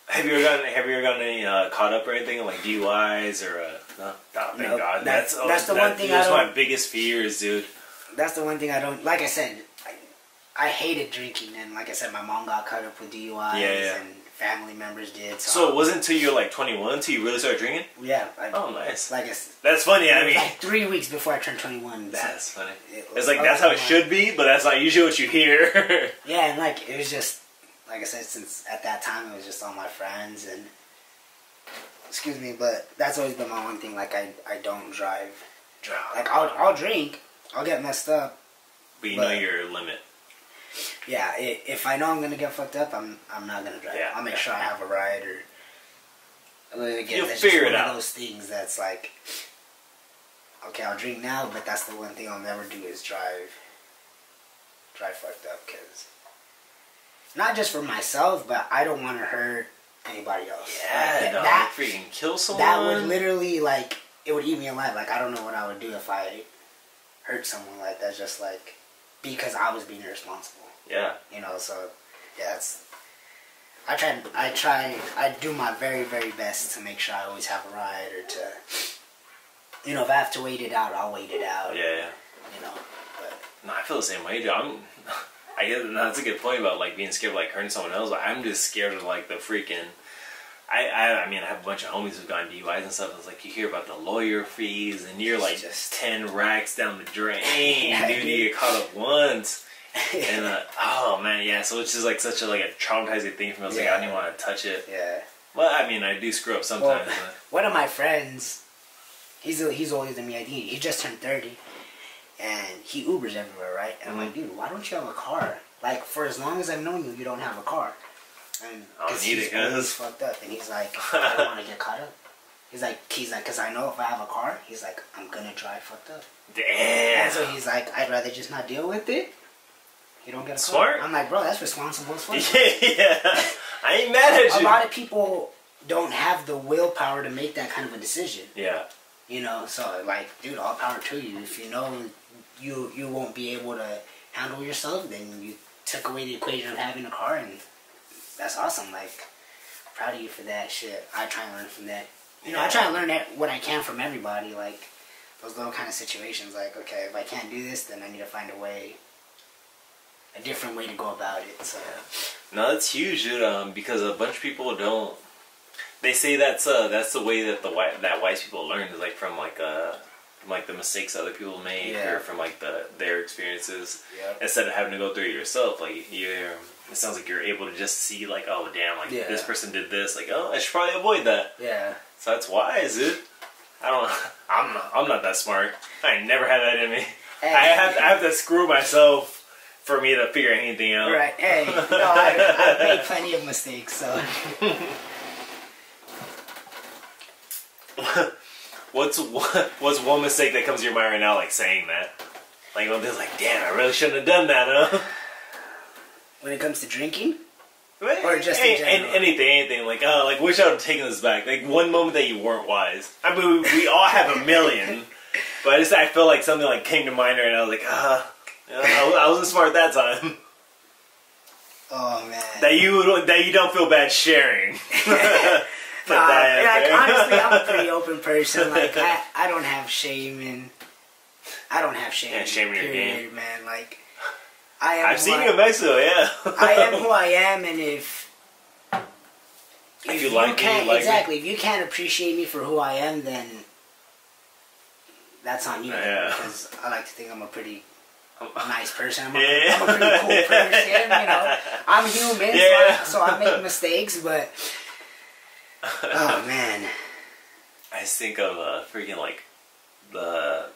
Have you ever gotten any caught up or anything like DUIs or no? Thank God. That's the one thing. That's my biggest fears, dude. That's the one thing I don't. Like I said, I hated drinking, and like I said, my mom got caught up with DUIs, and family members did. So it wasn't until you're like 21 until you really started drinking? Yeah. Oh, nice. Like that's funny. I mean, like 3 weeks before I turned 21. That's funny. It's like that's how it should be, but that's not usually what you hear. Yeah, and like it was just. Like I said, since at that time it was just all my friends and excuse me, but that's always been my one thing. Like I don't drive. Like I'll drink, I'll get messed up. But you know your limit. Yeah, if I know I'm gonna get fucked up, I'm not gonna drive. I'll make sure I have a ride or. Again, you'll figure it out. One of those things that's like, okay, I'll drink now, but that's the one thing I'll never do is drive fucked up because. Not just for myself, but I don't want to hurt anybody else. Yeah, like, that freaking kill someone. That would literally, like, it would eat me alive. Like, I don't know what I would do if I hurt someone like that. Just, like, because I was being irresponsible. Yeah. You know, so, yeah, it's... I do my very, very best to make sure I always have a ride or to... You know, if I have to wait it out, I'll wait it out. Yeah. You know, but... No, I feel the same way, dude. I guess that's a good point about like being scared of like hurting someone else. But I'm just scared of like the freaking. I mean I have a bunch of homies who've gotten DUIs and stuff. It's like you hear about the lawyer fees and you're like just 10 racks down the drain, dude. You get caught up once, and oh man, yeah. So it's just like such a traumatizing thing for me. I was like I didn't want to touch it. Yeah. Well, I mean I do screw up sometimes. Well, one of my friends, he's older than me. I think he just turned 30. And he Ubers everywhere, right? And I'm like, dude, why don't you have a car? Like, for as long as I've known you, you don't have a car. And I need it, he's fucked up. And he's like, I don't want to get caught up. He's like, because I know if I have a car, he's like, I'm gonna drive fucked up. Damn. And so he's like, I'd rather just not deal with it. You don't get a car. Smart. I'm like, bro, that's responsible as fuck. Yeah. I ain't mad at you. A lot of people don't have the willpower to make that kind of a decision. Yeah. You know, so like, dude, all power to you. If you know you won't be able to handle yourself, then you took away the equation of having a car, and that's awesome. Like, proud of you for that shit. I try and learn from that. You know, I try and learn what I can from everybody. Like, those little kind of situations. Like, okay, if I can't do this, then I need to find a different way to go about it. So. No, that's huge, dude. Because a bunch of people don't. They say that's the way that wise people learn is like from the mistakes other people make or from like their experiences instead of having to go through it yourself. Like it sounds like you're able to just see like, oh damn, like this person did this, like, oh, I should probably avoid that. Yeah. So that's wise, dude. I'm not that smart. I never had that in me. Hey. I have to screw myself for me to figure anything out. Right. Hey, no, I've made plenty of mistakes, so. What's one mistake that comes to your mind right now, like saying that? Like, one thing's like, damn, I really shouldn't have done that, huh? When it comes to drinking? Or just in general? Anything. Like, wish I would have taken this back. Like, one moment that you weren't wise. I mean, we all have a million. But I feel like something like came to mind right now. I was like, I wasn't smart that time. Oh, man. That you don't feel bad sharing. Honestly, I'm a pretty open person. Like, I don't have shame in... I don't have shame. Yeah, shame in your game. Man. Like, I am... I've seen you in Mexico, yeah. I am who I am, and if If you like me, you like exactly. me. If you can't appreciate me for who I am, then that's on you. Yeah. Because I like to think I'm a pretty nice person. I'm a Yeah. pretty cool person. You know, I'm human, Yeah. so I make mistakes. But oh man, I just think of freaking like the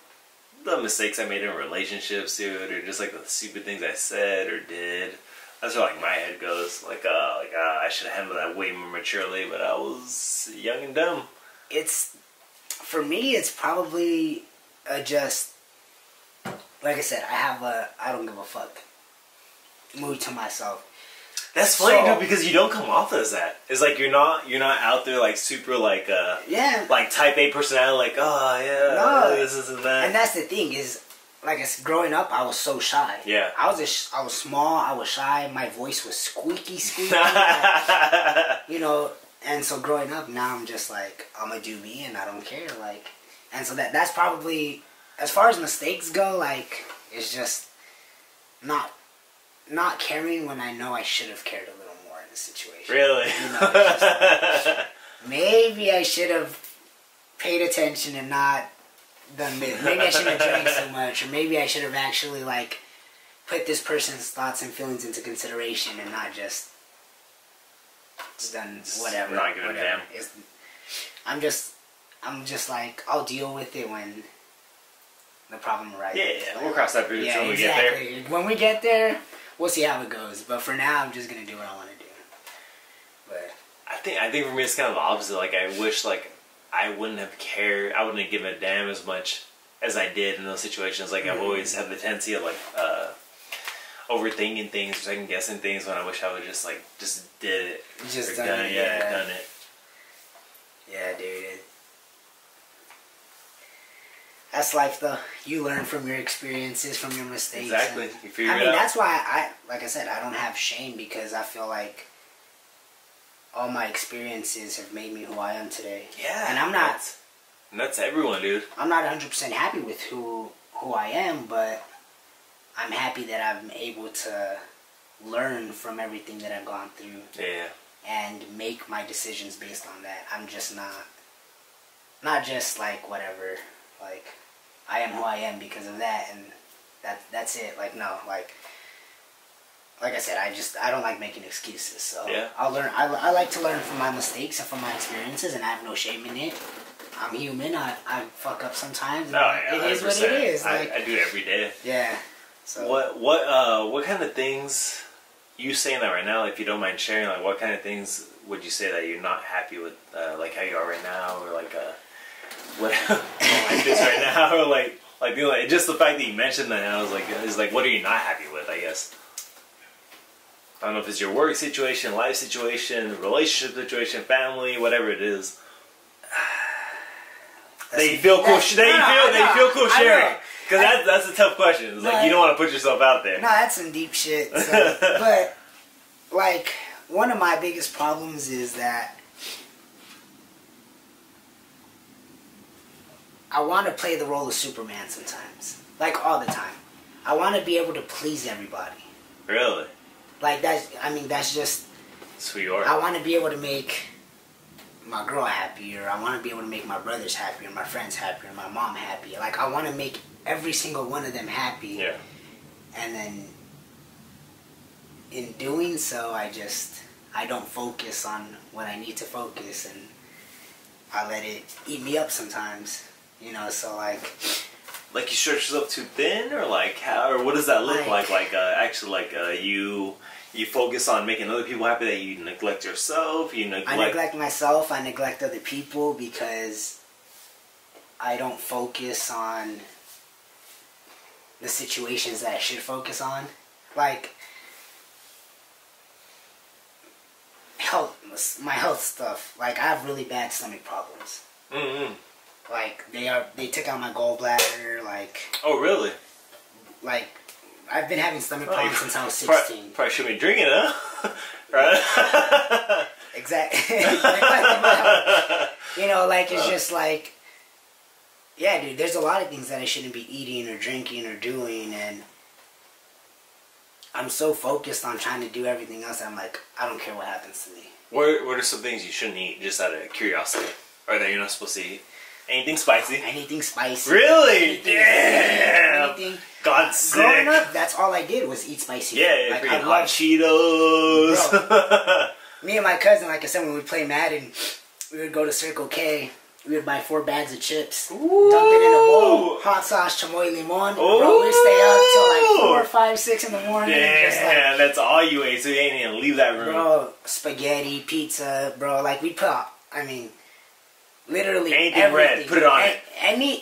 mistakes I made in relationships, dude, or just like the stupid things I said or did. That's where like my head goes. I should have handled that way more maturely, but I was young and dumb. It's for me. It's probably just like I said. I have a I don't give a fuck mood to myself. That's funny, dude, because you don't come off as that. It's like you're not out there like super like yeah, like type A personality, like oh yeah, no, this and that. And that's the thing is, like growing up, I was so shy. Yeah, I was small. I was shy. My voice was squeaky. You know, and so growing up, now I'm just like I'm gonna do me, and I don't care. Like, and so that's probably as far as mistakes go. Like, it's just not caring when I know I should have cared a little more in the situation. Really? You know, it's just like, maybe I should have paid attention and not done this. Maybe I shouldn't have drank so much, or maybe I should have actually like put this person's thoughts and feelings into consideration and not just done whatever. Not giving a damn. I'm just like I'll deal with it when the problem arises. Yeah, we'll cross that bridge when we get there. When we get there, we'll see how it goes. But for now, I'm just gonna do what I want to do. But I think for me it's kind of the opposite. Like I wish like I wouldn't have cared. I wouldn't have given a damn as much as I did in those situations. Like I've always had the tendency of like overthinking things, second guessing things when I wish I would just did it. Just done it. Yeah, done it. Yeah, dude. That's life, though. You learn from your experiences, from your mistakes. Exactly. You figure it out. That's why like I said, I don't have shame because I feel like all my experiences have made me who I am today. Yeah. And I'm not. And that's everyone, dude. I'm not 100% happy with who I am, but I'm happy that I'm able to learn from everything that I've gone through. Yeah. And make my decisions based on that. I'm just not just like whatever, like I am who I am because of that, and that's it. Like no, like I said, I don't like making excuses. So yeah. I'll learn. I like to learn from my mistakes and from my experiences, and I have no shame in it. I'm human. I fuck up sometimes. Oh yeah, it is what it is. Like, I do it every day. Yeah. So what kind of things you saying that right now? If you don't mind sharing, like what kind of things would you say that you're not happy with, like how you are right now, or like what like this right now, or like just the fact that you mentioned that, I was like, is like what are you not happy with? I guess I don't know if it's your work situation, life situation, relationship situation, family, whatever it is. They feel cool sharing. Because that's a tough question. It's like you don't want to put yourself out there. No, that's some deep shit. So, but like one of my biggest problems is that I want to play the role of Superman sometimes, like all the time. I want to be able to please everybody. Really? Like that's just. That's who you are. I want to be able to make my girl happier. I want to be able to make my brothers happier, my friends happier, my mom happy. Like I want to make every single one of them happy. Yeah. And then in doing so, I don't focus on what I need to focus, and I let it eat me up sometimes. You know, so like you stretch yourself too thin, or like how, or what does that look like? You focus on making other people happy, that you neglect yourself. I neglect myself. I neglect other people because I don't focus on the situations that I should focus on. Like my health stuff. Like I have really bad stomach problems. Mm-hmm. Like they took out my gallbladder. Like oh really? Like I've been having stomach problems since I was 16. Probably shouldn't be drinking, huh? Right? Exactly. You know, like it's just like, yeah, dude. There's a lot of things that I shouldn't be eating or drinking or doing, and I'm so focused on trying to do everything else. I'm like, I don't care what happens to me. What are some things you shouldn't eat just out of curiosity, or that you're not supposed to eat? Anything spicy? Anything spicy. Really? Anything, Damn. anything. God's sick. Growing up, that's all I did was eat spicy. Yeah, like, freaking hot Cheetos. Bro, me and my cousin, like I said, when we play Madden, we would go to Circle K. We would buy 4 bags of chips, dump it in a bowl, hot sauce, chamoy limon. Bro, we'd stay up till like 4, 5, 6 in the morning. Damn, just like, that's all you ate, so you ain't even leave that room. Bro, spaghetti, pizza, bro. Like we put, I mean, literally anything everything. red, put it on it.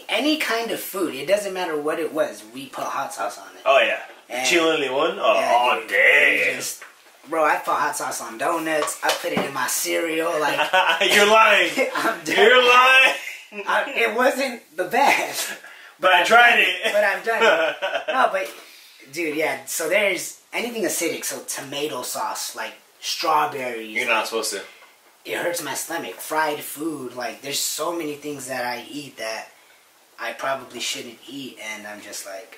Any kind of food, it doesn't matter what it was. We put hot sauce on it. Oh yeah, And- chile and limon. Oh, Yeah, dude, damn. just, bro, I put hot sauce on donuts. I put it in my cereal. Like You're lying. I'm done. You're lying. It wasn't the best, But I tried it. but I've done it. No, but dude, yeah. So there's anything acidic. So tomato sauce, like strawberries. You're not supposed to. It hurts my stomach. Fried food, like there's so many things that I eat that I probably shouldn't eat, and I'm just like.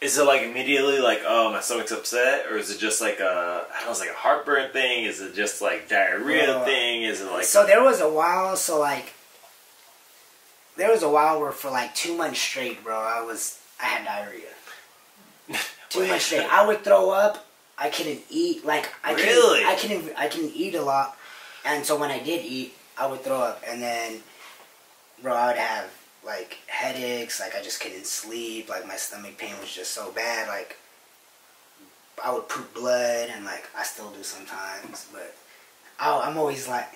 Is it like immediately like, oh, my stomach's upset, or is it just like I don't know, it's like a heartburn thing? Is it just like diarrhea thing? Is it like? So there was a while. So like. There was a while where for like 2 months straight, bro, I had diarrhea. 2 months straight. I would throw up. I couldn't eat. Like I couldn't eat a lot. And so when I did eat, I would throw up. And then, bro, I would have like headaches. Like I just couldn't sleep. Like my stomach pain was just so bad. Like I would poop blood, and like I still do sometimes. But I'm always like.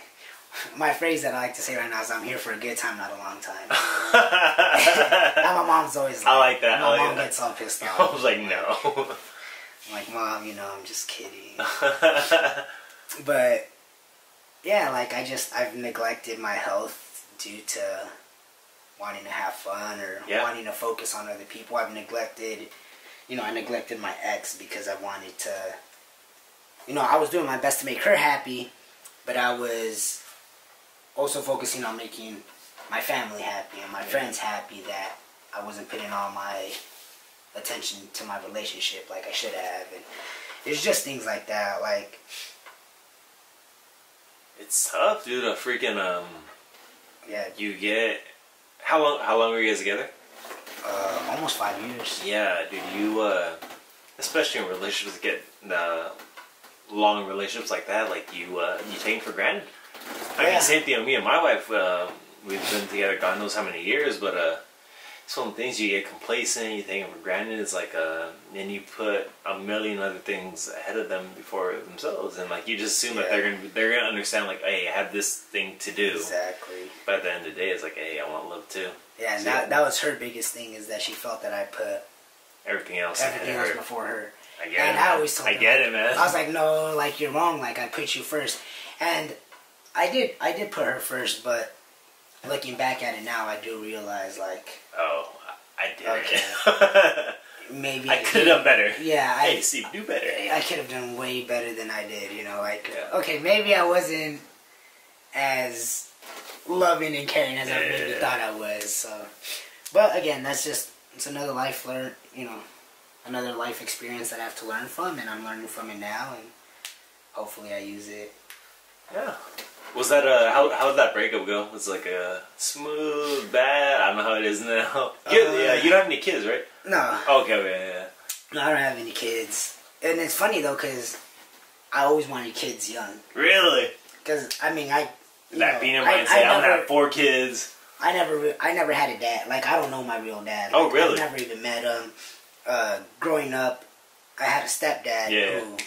My phrase that I like to say right now is I'm here for a good time, not a long time. And my mom's always like, I like that. My mom gets all pissed off. I was like, no. I'm like, Mom, I'm just kidding. But, yeah, like I've neglected my health due to wanting to have fun or wanting to focus on other people. I neglected my ex because I wanted to, I was doing my best to make her happy, but I was also focusing on making my family happy and my friends happy, that I wasn't putting all my attention to my relationship like I should have. And it's just things like that. Like, it's tough, dude. A freaking yeah. You get how long were you guys together? Almost 5 years. Yeah, dude. You especially in relationships, get long relationships like that. Like you take for granted. I mean, same thing with me and my wife. We've been together God knows how many years, but some things you get complacent, you take them for granted. It's like, and you put a million other things ahead of them before themselves, and like you just assume that they're gonna understand. Like, hey, I have this thing to do. Exactly. But at the end of the day, it's like, hey, I want to live too. Yeah, and that was her biggest thing, is that she felt that I put everything else before her. I get and it. I always told her, it, man. I was like, no, like you're wrong. Like I put you first, and I did put her first, but looking back at it now, I do realize, like, oh, I did it. Maybe I could have done better. Yeah, hey, Steve, do better. I could have done way better than I did. Okay, maybe I wasn't as loving and caring as I maybe thought I was. So, but again, it's another life another life experience that I have to learn from, and I'm learning from it now, and hopefully I use it. Yeah. Was that how did that breakup go? Was it like a smooth, bad? I don't know how it is now. You don't have any kids, right? No. Okay, yeah. No, I don't have any kids. And it's funny though, because I always wanted kids young. Really? Because I mean, that peanut mindset. I'm gonna have 4 kids. I never had a dad. Like, I don't know my real dad. Oh, really? I never even met him. Growing up, I had a stepdad who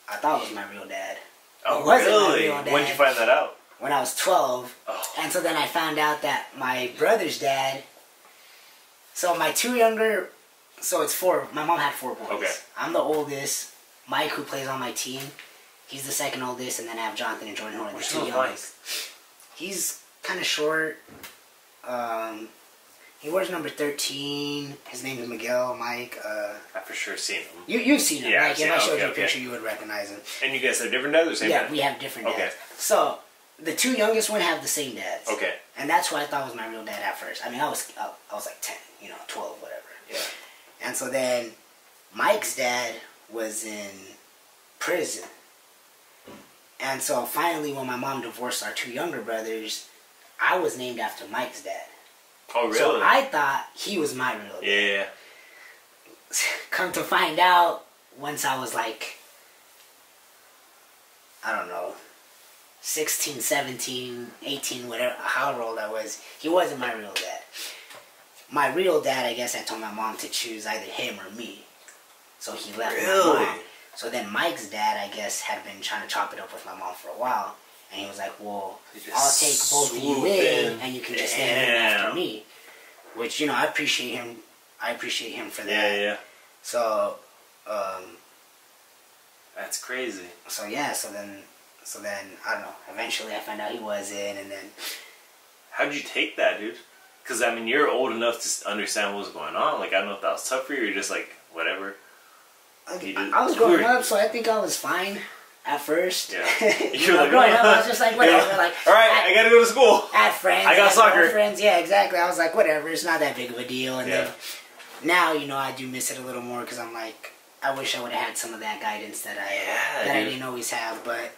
I thought was my real dad. Oh, really? When did you find that out? When I was 12. Oh. And so then I found out that my brother's dad... So my 2 younger... So it's 4. My mom had 4 boys. Okay. I'm the oldest. Mike, who plays on my team, he's the second oldest. And then I have Jonathan and Jordan, who are the 2 youngest. He's kind of short. He wears number 13. His name is Miguel, Mike. I've for sure seen him. You've seen him, yeah, like, if I showed you a picture, you would recognize him. And you guys have different dads or same dad? Yeah, we have different dads. Okay. So, the 2 youngest one have the same dads. Okay. And that's who I thought was my real dad at first. I mean, I was like 10, 12, whatever. Yeah. And so then, Mike's dad was in prison. And so finally, when my mom divorced our 2 younger brothers, I was named after Mike's dad. Oh, really? So I thought he was my real dad. Yeah. Come to find out, once I was like, I don't know, 16, 17, 18, whatever, however old I was, he wasn't my real dad. My real dad, I guess I told my mom to choose either him or me. So he left my mom. So then Mike's dad, I guess, had been trying to chop it up with my mom for a while. And he was like, well, I'll take both of you in, and you can just name him after me. Which, you know, I appreciate him. I appreciate him for that. Yeah. So, that's crazy. So then, I don't know. Eventually I found out he wasn't, and then... How'd you take that, dude? Because, I mean, you're old enough to understand what was going on. Like, I don't know if that was tough for you, or you're just like, whatever. I was growing up, so I think I was fine at first. Yeah. You know, growing up, I was just like, whatever. Yeah. Like, alright, I gotta go to school. I had friends. I got soccer. Friends. Yeah, exactly. I was like, whatever. It's not that big of a deal. And yeah. then now, you know, I do miss it a little more because I'm like, I wish I would have had some of that guidance that I didn't always have. But,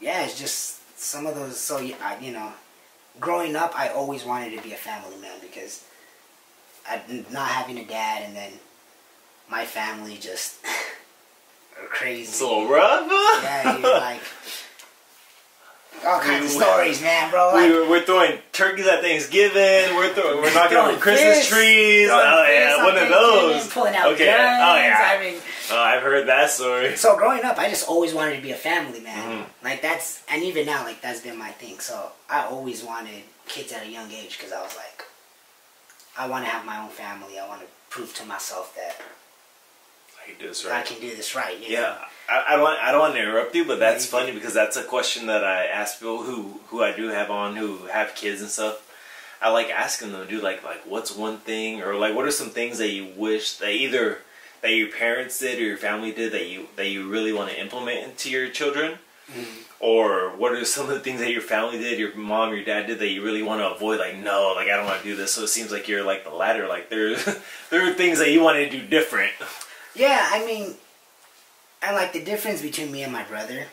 yeah, it's just some of those. So, you know, growing up, I always wanted to be a family man because not having a dad, and then my family just are crazy. It's a little rough. Yeah, you're like all kinds of stories, man, bro. Like, we're throwing turkeys at Thanksgiving. We're knocking over Christmas trees. Oh yeah, one of those. Pulling out guns. Oh yeah. I mean, I've heard that story. So growing up, I just always wanted to be a family man. Like that's, and even now, like that's been my thing. So I always wanted kids at a young age because I was like, I want to have my own family. I want to prove to myself that I can do this right. I can do this right. You yeah. know? I don't want to interrupt you, but that's funny because that's a question that I ask people who I do have on who have kids and stuff. I like asking them, dude, like what's one thing, or like what are some things that you wish that either that your parents did or your family did that you really want to implement into your children, or what are some of the things that your family did, your mom, your dad did that you really want to avoid? Like no, like I don't want to do this. So it seems like you're like the latter. Like there are things that you want to do different. Yeah, I mean. And like the difference between me and my brother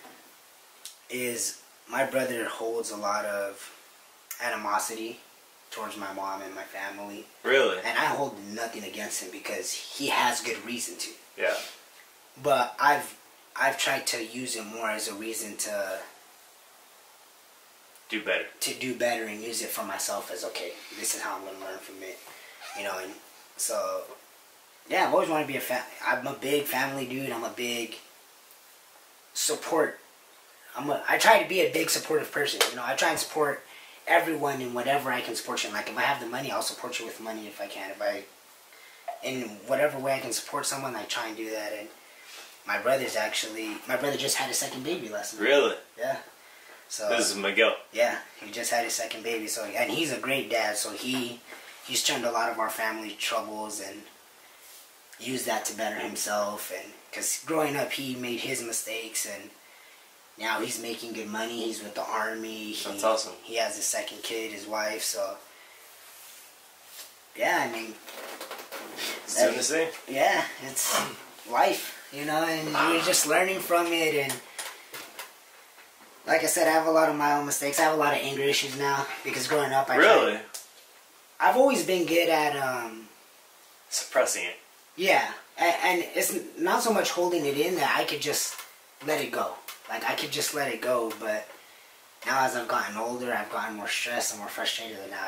is my brother holds a lot of animosity towards my mom and my family. Really? And I hold nothing against him because he has good reason to. Yeah. But I've tried to use it more as a reason to do better. To do better and use it for myself as, okay, this is how I'm going to learn from it. You know, and so... Yeah, I've always wanted to be I'm a big family dude. I'm a big support. I try to be a big supportive person. You know, I try and support everyone in whatever I can support you. Like, if I have the money, I'll support you with money if I can. In whatever way I can support someone, I try and do that. And my brother just had his second baby last night. Really? Yeah. So this is Miguel. Yeah, he just had his second baby. So, and he's a great dad. So he's turned a lot of our family troubles and use that to better himself, and because growing up he made his mistakes and now he's making good money. He's with the army. That's awesome. He has his second kid, his wife. So yeah, I mean, it's doing this thing. Yeah, it's life, you know, and you're just learning from it. And like I said, I have a lot of my own mistakes. I have a lot of anger issues now because growing up, I've always been good at suppressing it. Yeah, and it's not so much holding it in that I could just let it go. Like, I could just let it go, but now as I've gotten older, I've gotten more stressed and more frustrated, and now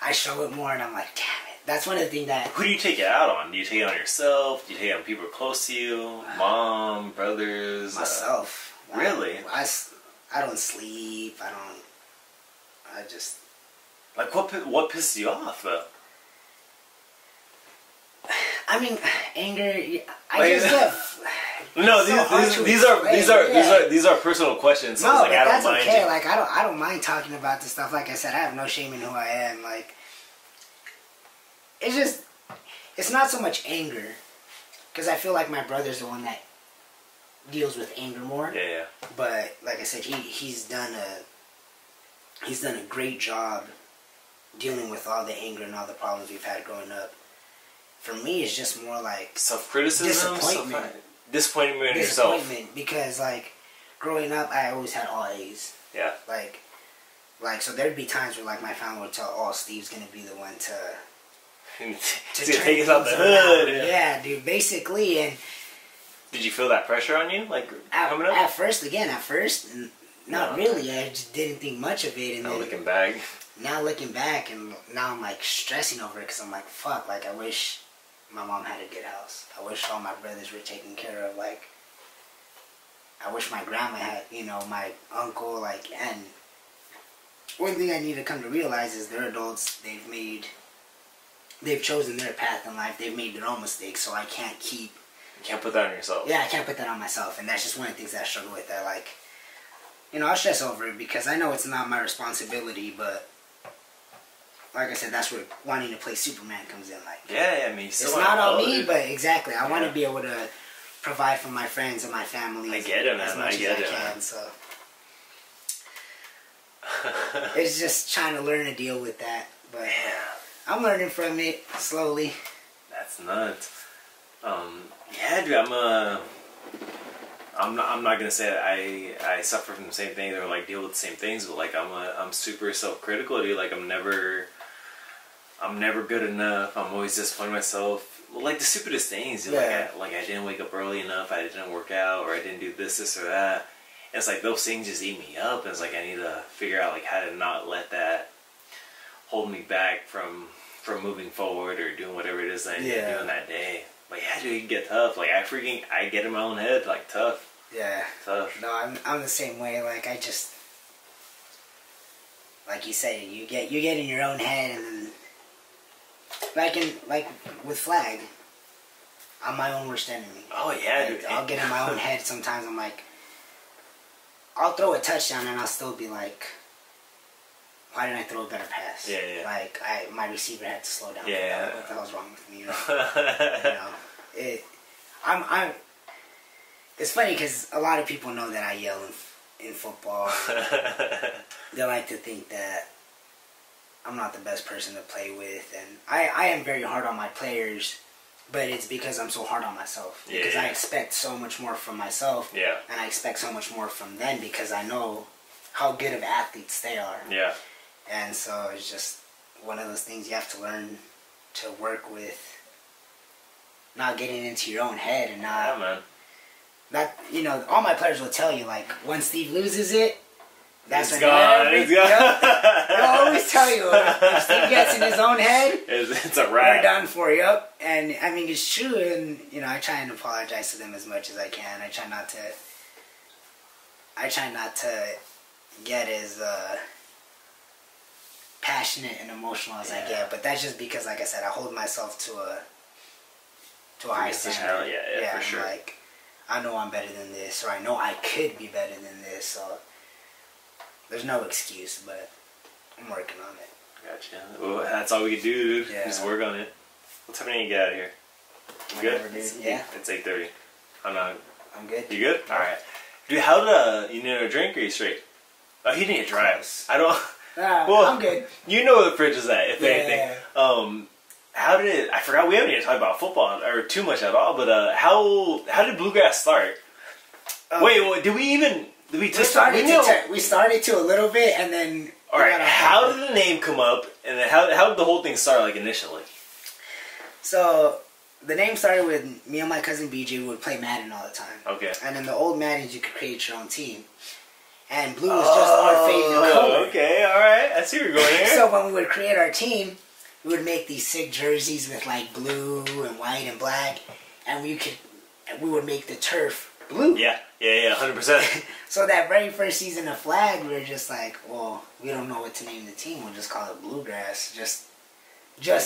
I show it more, and I'm like, damn it. That's one of the things that... Who do you take it out on? Do you take it on yourself? Do you take it on people close to you? Mom, brothers? Myself. Really? I don't sleep. I just... Like, what pisses you off, though? I mean, anger. I just get. No, these are personal questions. So no, like, but I don't that's mind okay. you. Like I don't mind talking about this stuff. Like I said, I have no shame in who I am. Like it's not so much anger, because I feel like my brother's the one that deals with anger more. Yeah. But like I said, he's done a great job dealing with all the anger and all the problems we've had growing up. For me, it's just more like self-criticism, disappointment. Disappointment in yourself. Disappointment, because like growing up, I always had all A's. Yeah. Like so there'd be times where like my family would tell, "Oh, Steve's gonna be the one to take us out the hood." Yeah, dude. Basically, and did you feel that pressure on you, like coming up? At first, not really. I just didn't think much of it. And Now looking back. Now looking back, and now I'm like stressing over it because I'm like, fuck. Like I wish my mom had a good house. I wish all my brothers were taken care of. Like I wish my grandma had, my uncle. Like, and one thing I need to come to realize is they're adults. They've chosen their path in life. They've made their own mistakes. So I can't keep. You can't put that on yourself. Yeah, I can't put that on myself, and that's just one of the things that I struggle with. That like, I'll stress over it because I know it's not my responsibility, but like I said, that's where wanting to play Superman comes in. Like, yeah, I mean, it's not on me, but exactly, I want to be able to provide for my friends and my family. I get it, man. As much as I can. So it's just trying to learn to deal with that, but I'm learning from it slowly. That's nuts. Yeah, dude, I'm not gonna say that I suffer from the same things or like deal with the same things, but like I'm super self-critical, dude. Like I'm never good enough. I'm always disappointed in myself. Like the stupidest things, dude. Yeah. Like I didn't wake up early enough. I didn't work out, or I didn't do this or that. And it's like those things just eat me up. And it's like I need to figure out like how to not let that hold me back from moving forward or doing whatever it is that I need to do in that day. But yeah, dude, it can get tough. Like I get in my own head, like tough. Yeah. Tough. No, I'm the same way. Like I just, like you say, you get in your own head, and then like with Flag, I'm my own worst enemy. Oh yeah, like, dude. I'll get in my own head sometimes. I'm like, I'll throw a touchdown and I'll still be like, why didn't I throw a better pass? Yeah, yeah. Like my receiver had to slow down. Yeah. What the hell's wrong with me? It's funny because a lot of people know that I yell in football. They like to think that I'm not the best person to play with, and I am very hard on my players, but it's because I'm so hard on myself. Yeah, because I expect so much more from myself, and I expect so much more from them because I know how good of athletes they are. Yeah. And so it's just one of those things you have to learn to work with, not getting into your own head and not... Yeah, man. Not, all my players will tell you, like, when Steve loses it, that's it's when gone. It's gone. They'll always tell you, if Steve gets in his own head, it's a wrap. we're done for you. And, I mean, it's true, and, I try and apologize to them as much as I can. I try not to get as passionate and emotional as I get, but that's just because, like I said, I hold myself to a high standard. Yeah, for sure. Like, I know I'm better than this, or I know I could be better than this, so there's no excuse, but I'm working on it. Gotcha. Well, that's all we can do, dude. Yeah. Just work on it. What time do you get out of here? You good? Yeah. It's 8:30. I'm good. You good? Alright. Dude, how did, you need a drink or you straight? Oh, he didn't drive. I don't... well, I'm good. You know where the fridge is at, if anything. How did I forgot we haven't even talked about football or too much at all, but how did Bluegrass start? Wait, did we started to a little bit, and then alright, how did the name come up, and then how did the whole thing start, like, initially? So the name started with me and my cousin BJ. We would play Madden all the time. Okay. And in the old Maddens you could create your own team. And blue was just our favorite color. Okay, alright. I see where you're going here. So when we would create our team, we would make these sick jerseys with like blue and white and black, and we would make the turf blue. Yeah, 100%. So that very first season of Flag, we were just like, well, we don't know what to name the team. We'll just call it Bluegrass, just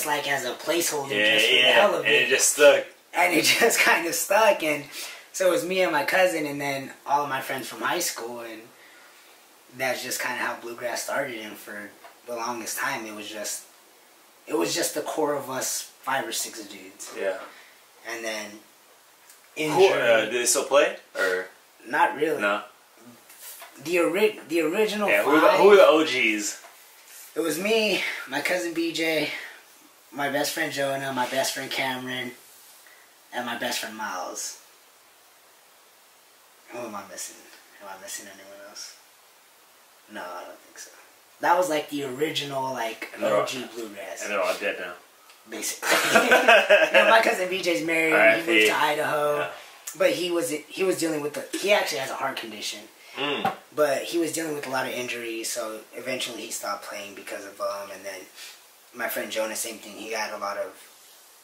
like as a placeholder, just for the hell of it. And it just stuck. And it just kind of stuck, and so it was me and my cousin, and then all of my friends from high school, and that's just kind of how Bluegrass started. And for the longest time, it was just the core of us 5 or 6 dudes. Yeah. And then do they still play or not really? No. The original. Yeah. Who are the OGs? It was me, my cousin BJ, my best friend Jonah, my best friend Cameron, and my best friend Miles. Who am I missing? Am I missing anyone else? No, I don't think so. That was like the original, like, OG bluegrass. And they're all dead now. Basically. My cousin BJ's married. Right, he moved to Idaho. Yeah. But he was dealing with he actually has a heart condition. But he was dealing with a lot of injuries, so eventually he stopped playing because of them. And then my friend Jonah, same thing. He had a lot of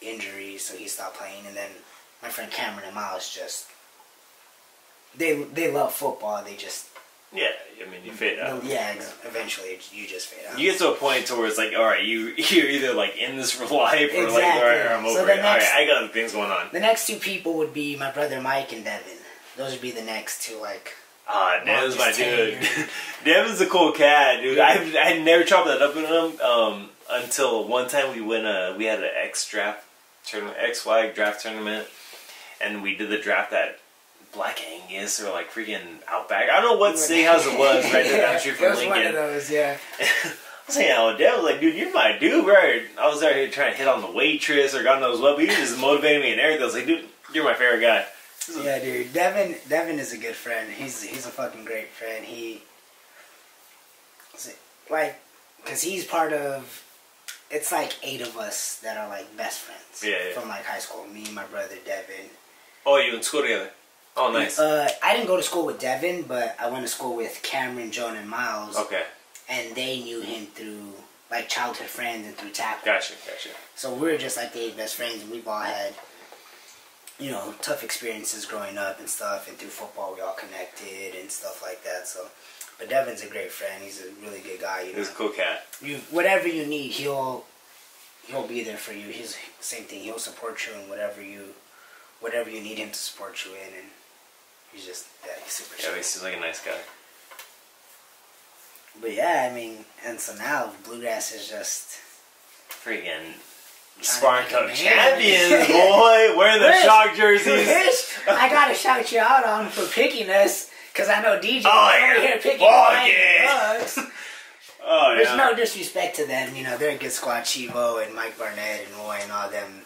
injuries, so he stopped playing. And then my friend Cameron and Miles just they love football. They just you fade out. Yeah, eventually you just fade out. You get to a point to where it's like, all right, you're either like in this for life or like, all right, I'm over it. All right, I got other things going on. The next two people would be my brother Mike and Devin. Those would be the next two, like. Devin's my dude. Devin's a cool cat, dude. Yeah. I never chopped that up with him until one time we had an X-Y draft tournament, and we did the draft at Black Angus or like freaking Outback. I don't know what steakhouse it was right there down the street from Lincoln. It was one of those, yeah. I was saying, Devin was like, dude, you're my dude, right? I was there trying to hit on the waitress or God knows what, but you just motivated me and everything. I was like, dude, you're my favorite guy. Yeah, dude. Devin is a good friend. He's a fucking great friend. Because he's part of, it's like 8 of us that are like best friends. Yeah. From like high school. Me, my brother, Devin. Oh, you in school together? Oh, nice. I didn't go to school with Devin, but I went to school with Cameron, Jonah, and Miles. Okay. And they knew him through like childhood friends and through tackle. Gotcha. So we were just like the 8 best friends, and we've all had, tough experiences growing up and stuff, and through football we all connected and stuff like that. So, but Devin's a great friend. He's a really good guy. He's a cool cat. Whatever you need, he'll be there for you. He's the same thing. He'll support you in whatever you need him to support you in, and he's just he's super. Yeah, he seems like a nice guy. But yeah, I mean, and so now bluegrass is just freaking. Spartan Cup champions, boy! Wearing the shock jerseys. I gotta shout you out on for picking us, because I know DJ over here picking Bucks. There's no disrespect to them, they're a good squad. Chivo and Mike Barnett and Roy and all them,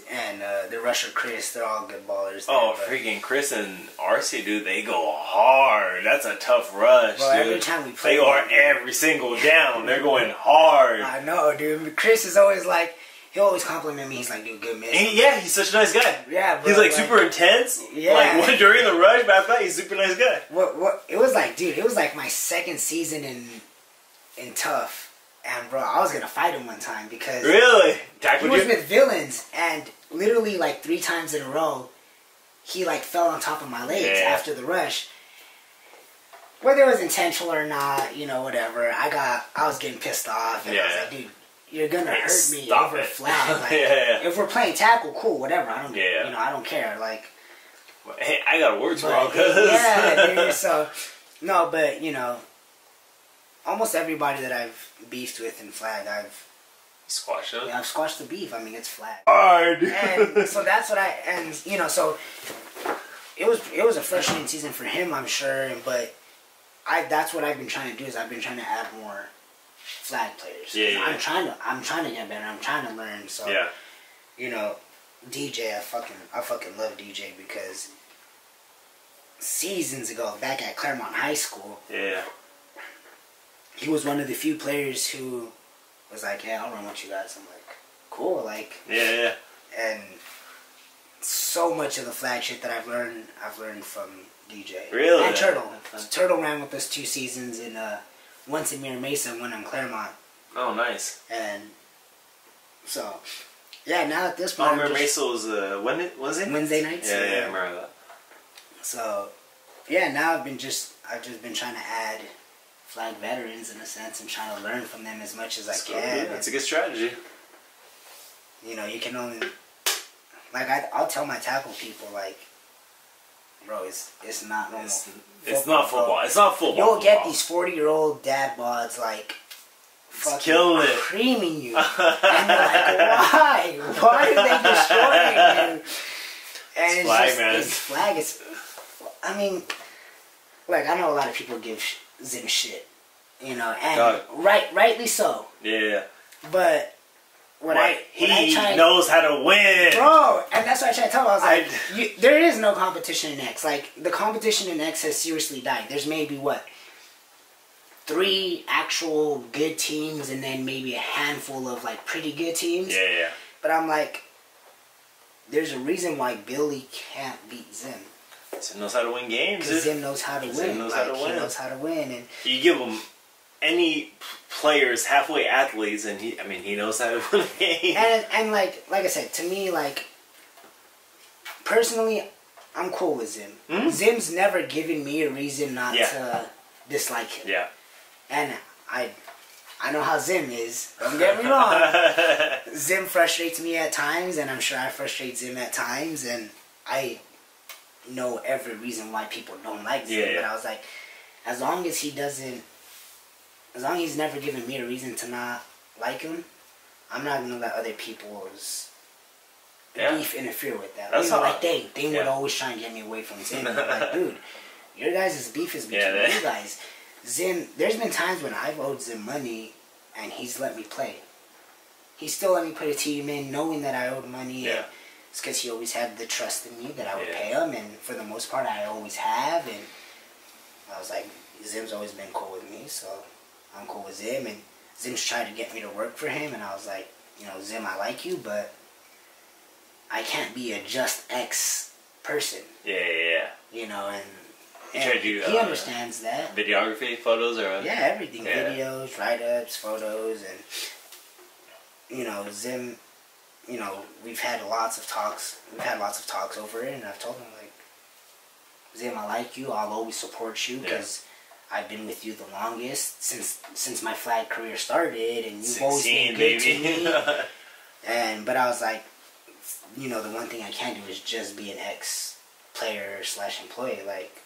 and the rusher Chris, they're all good ballers. Freaking Chris and RC, dude, they go hard. That's a tough rush, dude. Every time we play, they are every single down. They're going hard. I know, dude. Chris is always like. He'll always compliment me. He's like, dude, good miss. He's such a nice guy. Yeah, bro. He's like super intense. Yeah. Like during the rush, but I thought he's a super nice guy. What? It was like, dude, it was like my second season in Tough. And bro, I was going to fight him one time because... Really? He was with villains, and literally like 3 times in a row, he like fell on top of my legs after the rush. Whether it was intentional or not, whatever. I was getting pissed off, and I was like, dude, you're gonna hurt me over flag. Like, if we're playing tackle, cool, whatever. I don't, I don't care. Like, hey, I got words wrong. Dude. So, no, but almost everybody that I've beefed with in flag, I've squashed them. I've squashed the beef. I mean, it's flag. Hard. And so that's what so it was a frustrating season for him, I'm sure. But that's what I've been trying to do. Is I've been trying to add more flag players. I'm trying to get better. I'm trying to learn. So DJ, I fucking love DJ because seasons ago, back at Claremont High School, he was one of the few players who was like, "Yeah, I'll run with you guys." I'm like, "Cool," like and so much of the flag shit that I've learned from DJ. Really? And Turtle ran with us 2 seasons in once in Mira Mesa and one in Claremont. Oh, nice. And so, now at this point... Mira Mesa was, Wednesday nights? Yeah, I remember that. So, now I've just been trying to add flag veterans in a sense and trying to learn from them as much as I can. That's a good strategy. You can only... Like, I'll tell my tackle people, like, bro, it's not normal. It's not football. It's not football. You'll get these 40-year-old dad bods like fucking creaming you, and you're like, why? Why are they destroying you? And it's flag. I mean, like I know a lot of people give Zim shit, and rightly so. Yeah. But He knows how to win, bro. And that's what I tried to tell him. I was like, there is no competition in X. Like, the competition in X has seriously died. There's maybe, what, 3 actual good teams and then maybe a handful of, like, pretty good teams. Yeah. But I'm like, there's a reason why Billy can't beat Zim. Zim knows how to win games. Because Zim knows how to win. He knows how to win. And you give him any players, halfway athletes, and he knows how to win a game. And like I said, to me, like, personally, I'm cool with Zim. Mm-hmm. Zim's never given me a reason not to dislike him. Yeah. And I know how Zim is. Don't get me wrong. Zim frustrates me at times, and I'm sure I frustrate Zim at times, and I know every reason why people don't like Zim. Yeah. But I was like, as long as he's never given me a reason to not like him, I'm not gonna let other people's beef interfere with that. That's like they would always try and get me away from Zim. Like, dude, your guys' beef is between you guys. Zim, there's been times when I've owed Zim money and he's let me play. He still let me put a team in knowing that I owed money. Yeah. It's because he always had the trust in me that I would pay him, and for the most part I always have, and I was like, Zim's always been cool with me, so I'm cool with Zim, and Zim's tried to get me to work for him, and I was like, Zim, I like you, but I can't be a just X person. Yeah. And he understands that. Videography, photos, or yeah, everything. Yeah. Videos, write-ups, photos, and Zim, we've had lots of talks. We've had lots of talks over it, and I've told him, like, Zim, I like you. I'll always support you because I've been with you the longest since my flag career started, and you've always been good to me. But I was like, the one thing I can't do is just be an ex-player/employee. Like,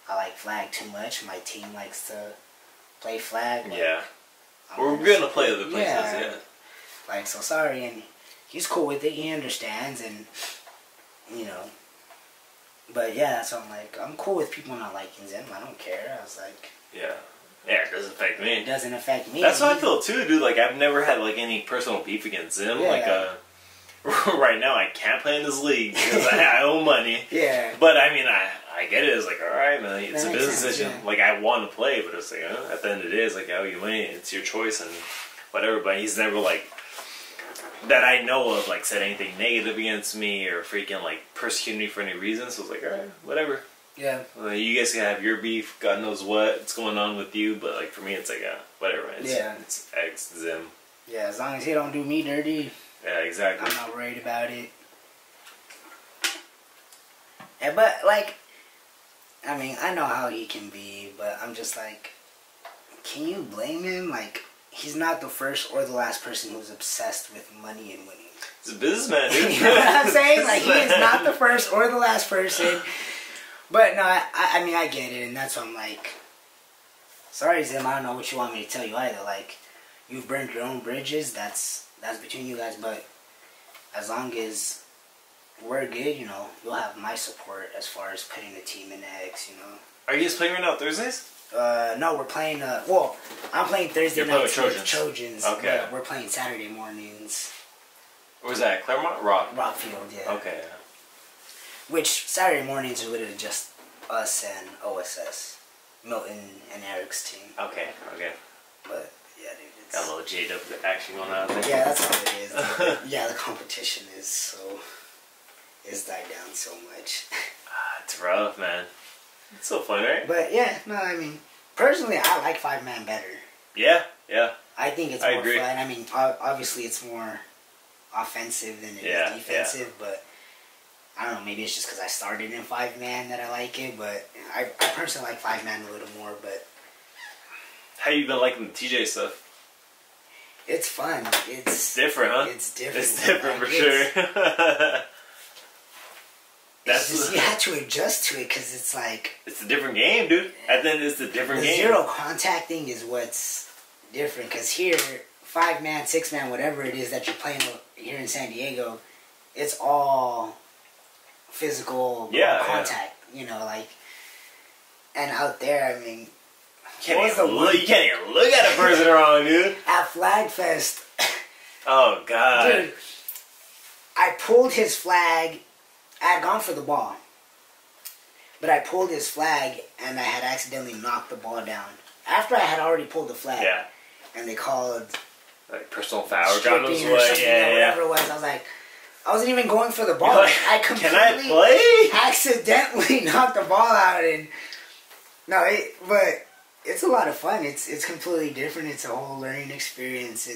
I like flag too much. My team likes to play flag. Like, we're gonna play other places. Like, so sorry, and he's cool with it. He understands, and But yeah, so I'm like, I'm cool with people not liking Zim. I don't care. I was like, yeah, it doesn't affect me. It doesn't affect me. That's what I feel too, dude. Like, I've never had like any personal beef against Zim. Yeah. Like, right now I can't play in this league because I owe money. Yeah. But I mean, I get it. It's like, all right, man, it's a business decision. Yeah. Like, I want to play, but it's like, at the end of the day, it's like, I owe you money. It's your choice and whatever. But he's never like, that I know of, like, said anything negative against me or freaking like persecuted me for any reason. So it's like, all right, whatever. Yeah. You guys can have your beef. God knows what's going on with you, but like for me, it's like, whatever. It's X Zim. Yeah, as long as he don't do me dirty. Yeah, exactly. I'm not worried about it. Yeah, but like, I mean, I know how he can be, but I'm just like, can you blame him? Like, he's not the first or the last person who's obsessed with money and winning. He's a businessman, dude. You know what I'm saying? Like, he is not the first or the last person. But no, I mean, I get it, and that's why I'm like, sorry, Zim, I don't know what you want me to tell you either. Like, you've burned your own bridges. That's between you guys. But as long as we're good, you'll have my support as far as putting the team in the X. Are you guys playing right now Thursdays? No, we're playing. Well, I'm playing Thursday nights with Trojans. Okay. We're playing Saturday mornings. Where's that? Claremont? Rockfield, yeah. Okay. Which Saturday mornings are literally just us and OSS, Milton and Eric's team. Okay. But yeah, dude, it's got a little JW action going on there. Yeah, that's all it is. Yeah, the competition is died down so much. It's rough, man. It's so fun, right? But yeah, no, I mean, personally, I like 5-man better. Yeah. I think it's more fun. I mean, obviously, it's more offensive than it is defensive, but I don't know, maybe it's just because I started in 5-man that I like it, but I personally like 5-man a little more, but... How you been liking the TJ stuff? It's fun. It's different, huh? It's different. It's different for sure. You have to adjust to it because it's like... It's a different game, dude. At the end, it's a different game. The zero contact thing is what's different because here, 5-man, 6-man, whatever it is that you're playing here in San Diego, it's all physical contact, like, and out there, I mean, you can't even look at a person wrong, dude. At Flag Fest, Oh God. Dude, I pulled his flag. I had gone for the ball, but I pulled his flag and I had accidentally knocked the ball down after I had already pulled the flag. Yeah. And they called like personal foul or something, whatever it was. I was like, I wasn't even going for the ball. Like, I completely can I play? accidentally knocked the ball out, and but it's a lot of fun. It's completely different. It's a whole learning experience.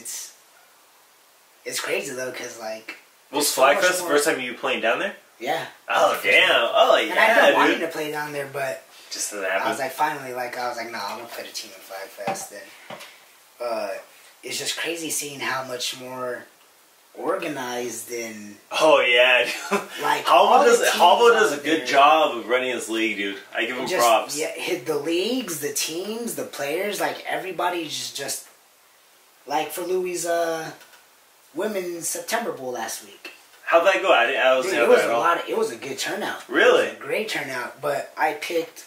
It's crazy though, cause like. Was Flag Fest the first time you playing down there? Yeah. Oh damn! Oh yeah, and I've been wanting to play down there, but just to that. I was like, finally, nah, I'm gonna put a team in Flag Fest, and it's just crazy seeing how much more organized and oh yeah, like Hobble does a good job of running his league, dude. I give him props. Yeah, the leagues, the teams, the players, like everybody's just like for Louis' women's September Bowl last week. How'd that go? I was. Dude, it was a good turnout. Really, it was a great turnout. But I picked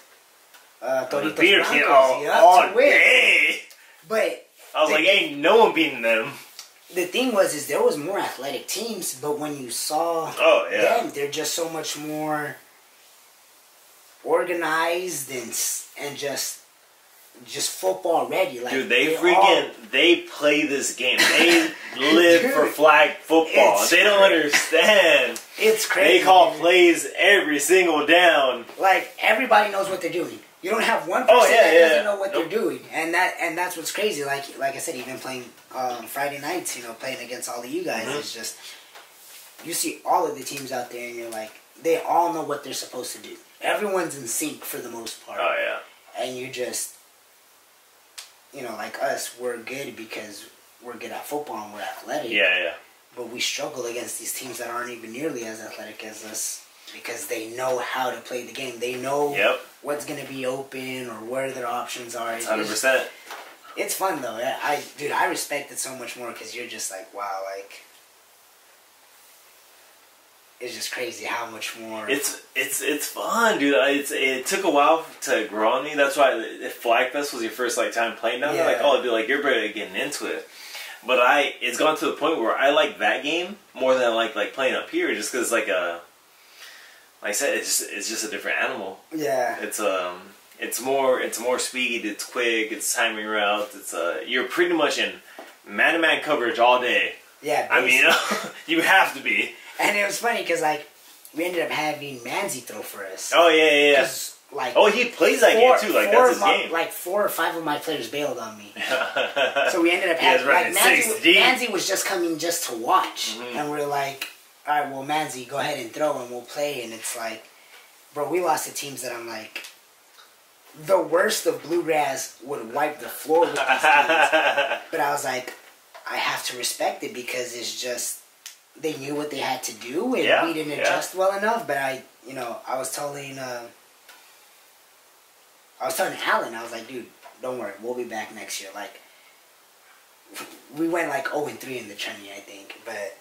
Toritos beer Blancos all to win. day. But I was like, ain't no one beating them. The thing is there was more athletic teams, but when you saw them, they're just so much more organized and just football ready. Like, dude, they play this game. They live for flag football. They don't understand. It's crazy. They call plays every single down. Like everybody knows what they're doing. You don't have one person that doesn't know what they're doing, and that's what's crazy. Like I said, even playing Friday nights, playing against all of you guys, it's just you see all of the teams out there, and you're like, they all know what they're supposed to do. Everyone's in sync for the most part. Oh yeah, and you just, like us, we're good because we're good at football and we're athletic. Yeah. But we struggle against these teams that aren't even nearly as athletic as us. Because they know how to play the game. They know what's going to be open or where their options are. 100%. It's fun, though. I respect it so much more because you're just like, wow, like... It's just crazy how much more... It's fun, dude. It took a while to grow on me. That's why if Flag Fest was your first time playing down there, I'd be like, you're better getting into it. But it's gone to the point where I like that game more than I like playing up here just because, like I said, it's just a different animal. Yeah. It's more speed. It's quick. It's timing routes. You're pretty much in man-to-man coverage all day. Yeah. I Basically. mean, you have to be. And it was funny because we ended up having Manzi throw for us. Oh yeah. He plays that game too. Like that's his game. Like 4 or 5 of my players bailed on me. So we ended up having Manzi was just coming just to watch, and we're like, all right, well, Manzi, go ahead and throw and we'll play. And it's like, bro, we lost to teams that I'm like, the worst of Bluegrass would wipe the floor with these teams. But I was like, I have to respect it because it's just, they knew what they had to do and we didn't adjust well enough. But I was telling Alan, I was like, dude, don't worry, we'll be back next year. Like, we went like 0-3 in the tourney, I think. But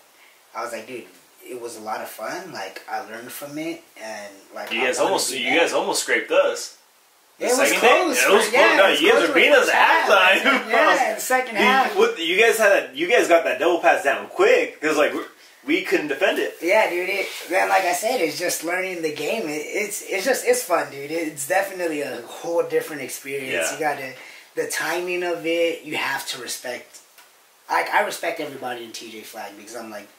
I was like, dude, it was a lot of fun. Like, I learned from it, and like you guys almost scraped us. It was close. It was close. No, you guys were beating us at halftime. Yeah, the second half. You guys got that double pass down quick because we couldn't defend it. Yeah, dude. Man, like I said, it's just learning the game. It's fun, dude. It's definitely a whole different experience. Yeah. You got the timing of it. You have to respect. I respect everybody in TJ Flag because I'm like,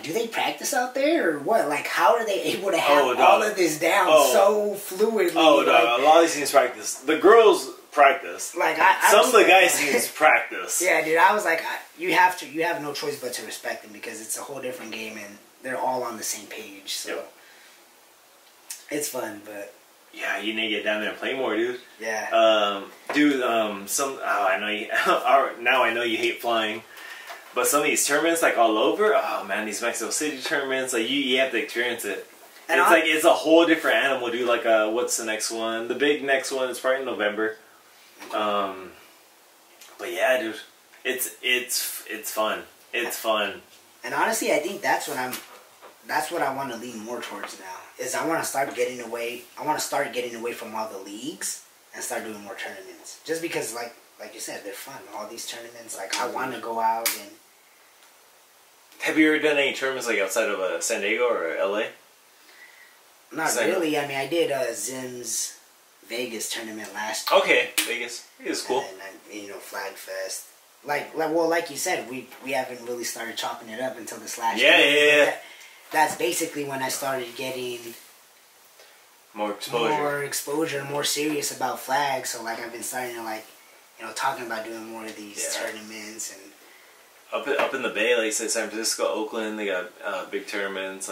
do they practice out there or what? Like, how are they able to have all of this down so fluidly? Oh, no, a lot of these teams practice. The girls practice. Like, some of the guys teams practice. Yeah, dude. I was like, you have no choice but to respect them because it's a whole different game and they're all on the same page. So it's fun, but yeah, you need to get down there and play more, dude. Yeah. I know you. Now I know you hate flying. But some of these tournaments, like all over, oh man, these Mexico City tournaments, like you have to experience it. And it's a whole different animal, dude. Like, what's the next one? The big next one is probably in November. But yeah, dude, it's fun. It's fun. And honestly, I think that's what I want to lean more towards now. Is I want to start getting away. I want to start getting away from all the leagues and start doing more tournaments. Just because, like, like you said, they're fun. All these tournaments, like I want to go out and. Have you ever done any tournaments like outside of San Diego or LA? Not really. I mean, I did Zim's Vegas tournament last year. Okay, Vegas. It was cool. And you know, Flag Fest. Like you said, we haven't really started chopping it up until this last year. Yeah. That's basically when I started getting more exposure, more serious about flags. So like I've been starting to like, you know, talking about doing more of these tournaments and up in the Bay, like you said, San Francisco, Oakland, they got big tournaments.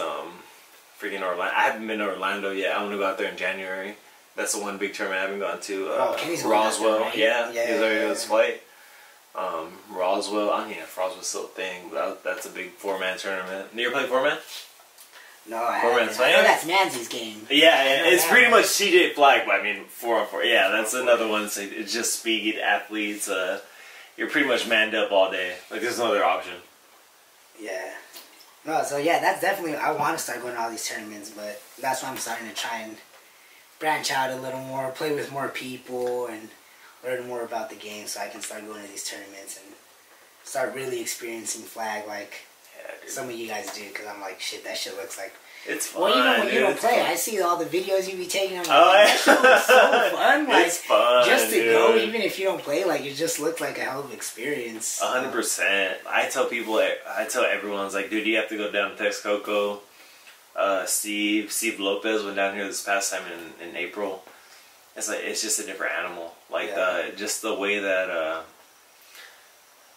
Freaking Orlando. I haven't been to Orlando yet. I want to go out there in January. That's the one big tournament I haven't gone to. Roswell. Right? Yeah, he's already on his flight. Roswell. I don't know if Roswell's still a thing, but that's a big 4-man tournament. You ever play 4-man? No, I haven't. I know that's Manzi's game. Yeah, it's pretty much CJ Flag, but I mean 4-on-4. Yeah, that's another one. So it's just speed athletes. You're pretty much manned up all day. Like there's no other option. Yeah. No, so yeah, that's definitely. I want to start going to all these tournaments, but that's why I'm starting to try and branch out a little more, play with more people, and learn more about the game, so I can start going to these tournaments and start really experiencing flag like some of you guys do. Because I'm like, shit, that shit looks like. It's fun. Well, you know, when you don't play, I see all the videos you be taking. I'm like, that shit looks so fun. Like, it's fun, just to go, even if you don't play, like, it just looks like a hell of an experience. 100%. I tell people, I tell everyone, it's like, dude, you have to go down to Texcoco. Steve Lopez went down here this past time in April. It's like, it's just a different animal. Like, just the way that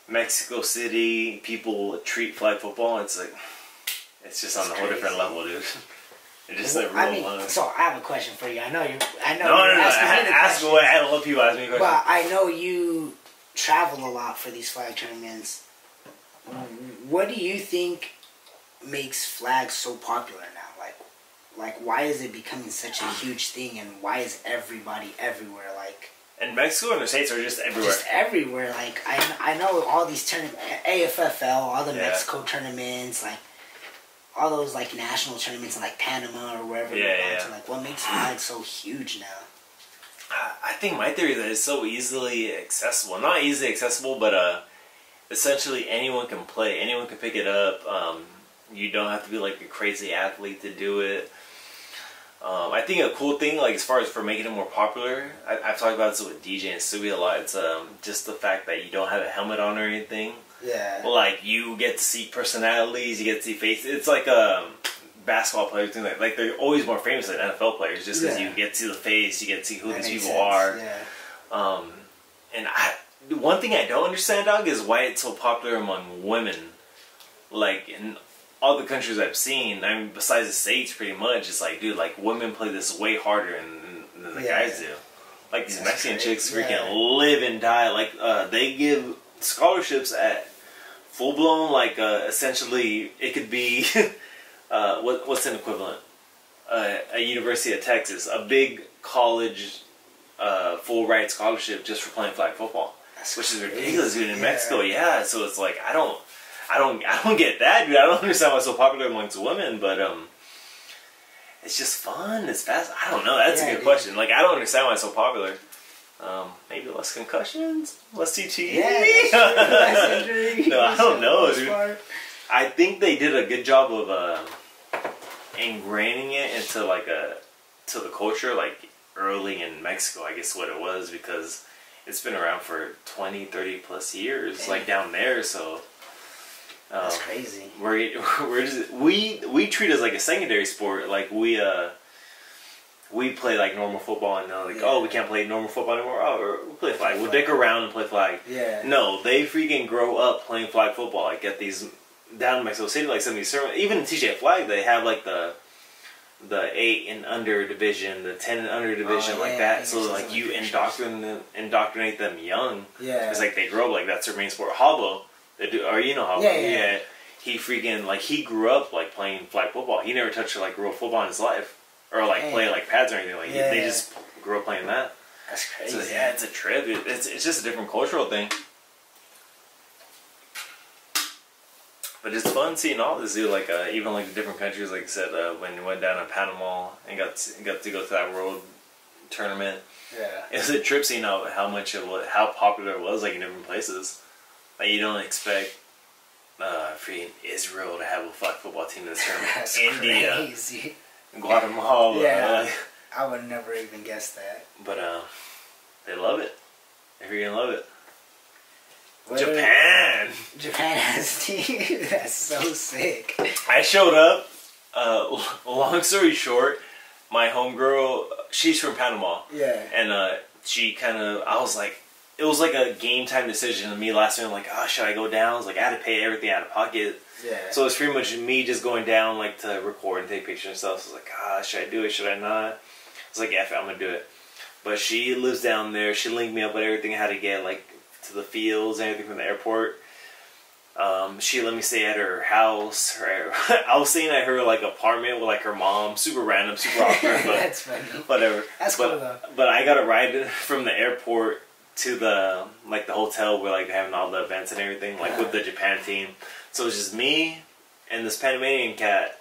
Mexico City people treat flag football, it's like, it's just on a whole different level, dude. It's just like real fun. So I have a question for you. I know you're No. Ask away. I love people asking me questions. But I know you travel a lot for these flag tournaments. What do you think makes flags so popular now? Like why is it becoming such a huge thing, and why is everybody everywhere? Like in Mexico and the States are just everywhere. Just everywhere. Like I know all these tournaments, AFFL, all the Mexico tournaments, like. All those like national tournaments in like Panama or wherever you're going to, like what makes flags so huge now? I think my theory is that it's so easily accessible. Not easily accessible, but essentially anyone can play. Anyone can pick it up. You don't have to be like a crazy athlete to do it. I think a cool thing, like as far as for making it more popular, I've talked about this with DJ and Subi a lot. It's just the fact that you don't have a helmet on or anything. Yeah. Like you get to see personalities, you get to see faces. It's like a basketball players thing. Like they're always more famous than NFL players, just because you get to see the face, you get to see who these people are. Yeah. And one thing I don't understand, dog, is why it's so popular among women. Like in all the countries I've seen, I mean, besides the States, pretty much, it's like, dude, like women play this way harder than the guys do. Like these Mexican chicks freaking live and die. Like they give scholarships at full blown, like essentially it could be what's an equivalent? A University of Texas, a big college full ride scholarship just for playing flag football, which is ridiculous, dude. In Mexico, so it's like I don't get that, dude. I don't understand why it's so popular amongst women, but it's just fun. It's fast. I don't know. That's a good question. Like I don't understand why it's so popular. Maybe less concussions, less TT. Less injury. No, I don't know, dude. I think they did a good job of ingraining it into like to the culture, like early in Mexico, I guess what it was, because it's been around for 20, 30 plus years, like down there. So that's crazy. We treat it as like a secondary sport. Like we play like normal football, and they're like, oh, we can't play normal football anymore. Oh, we'll play flag. We'll dick around and play flag. Yeah. No, they freaking grow up playing flag football. Like at these down in Mexico City, like some of these, even in TJ Flag, they have like the 8 and under division, the 10 and under division, like that. So like you indoctrinate them young. Yeah. It's like they grow up like that's their main sport. Habo, they do, or you know Habo. Yeah. He freaking like he grew up like playing flag football. He never touched like real football in his life. Or like play like pads or anything. Like they just grew up playing that. That's crazy. So it's a trip. It's just a different cultural thing. But it's fun seeing all this, dude. Like even like the different countries. Like I said, when you went down to Panama and got to go to that world tournament. Yeah. It was a trip seeing how much it was, how popular it was, like in different places. Like you don't expect freaking Israel to have a flag football team in this tournament. That's India, crazy. Guatemala. Yeah, I would never even guess that. But they love it. They're freaking love it. What Japan. Japan has team. That's so sick. I showed up. Long story short, my homegirl, she's from Panama. Yeah. And she kind of, I was like, it was like a game time decision to me last minute. I'm like, oh, should I go down? I was like, I had to pay everything out of pocket. Yeah. So it's pretty much me just going down like to record and take pictures and stuff. So I was like, should I do it? Should I not? I was like, F it, I'm gonna do it. But she lives down there. She linked me up with everything I had to get, like to the fields and everything from the airport. She let me stay at her house. I was staying at her like apartment with like her mom. Super random, super awkward. But that's funny. Whatever. That's cool though. But I got a ride from the airport to the hotel where like they're having all the events and everything, like with the Japan team. So it was just me and this Panamanian cat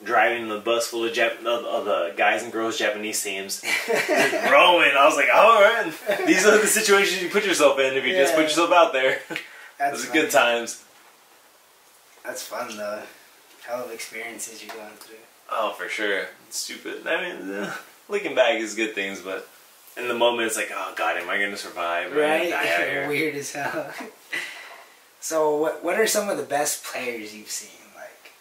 driving the bus full of the guys and girls Japanese teams. Rowing. I was like, all right, these are the situations you put yourself in if you just put yourself out there. Those are good times. That's fun though. Hell of experiences you're going through. Oh, for sure. It's stupid. I mean, looking back is good things, but in the moment it's like, oh god, am I going to survive? Right? Die out here? Weird as hell. So, what are some of the best players you've seen? Like,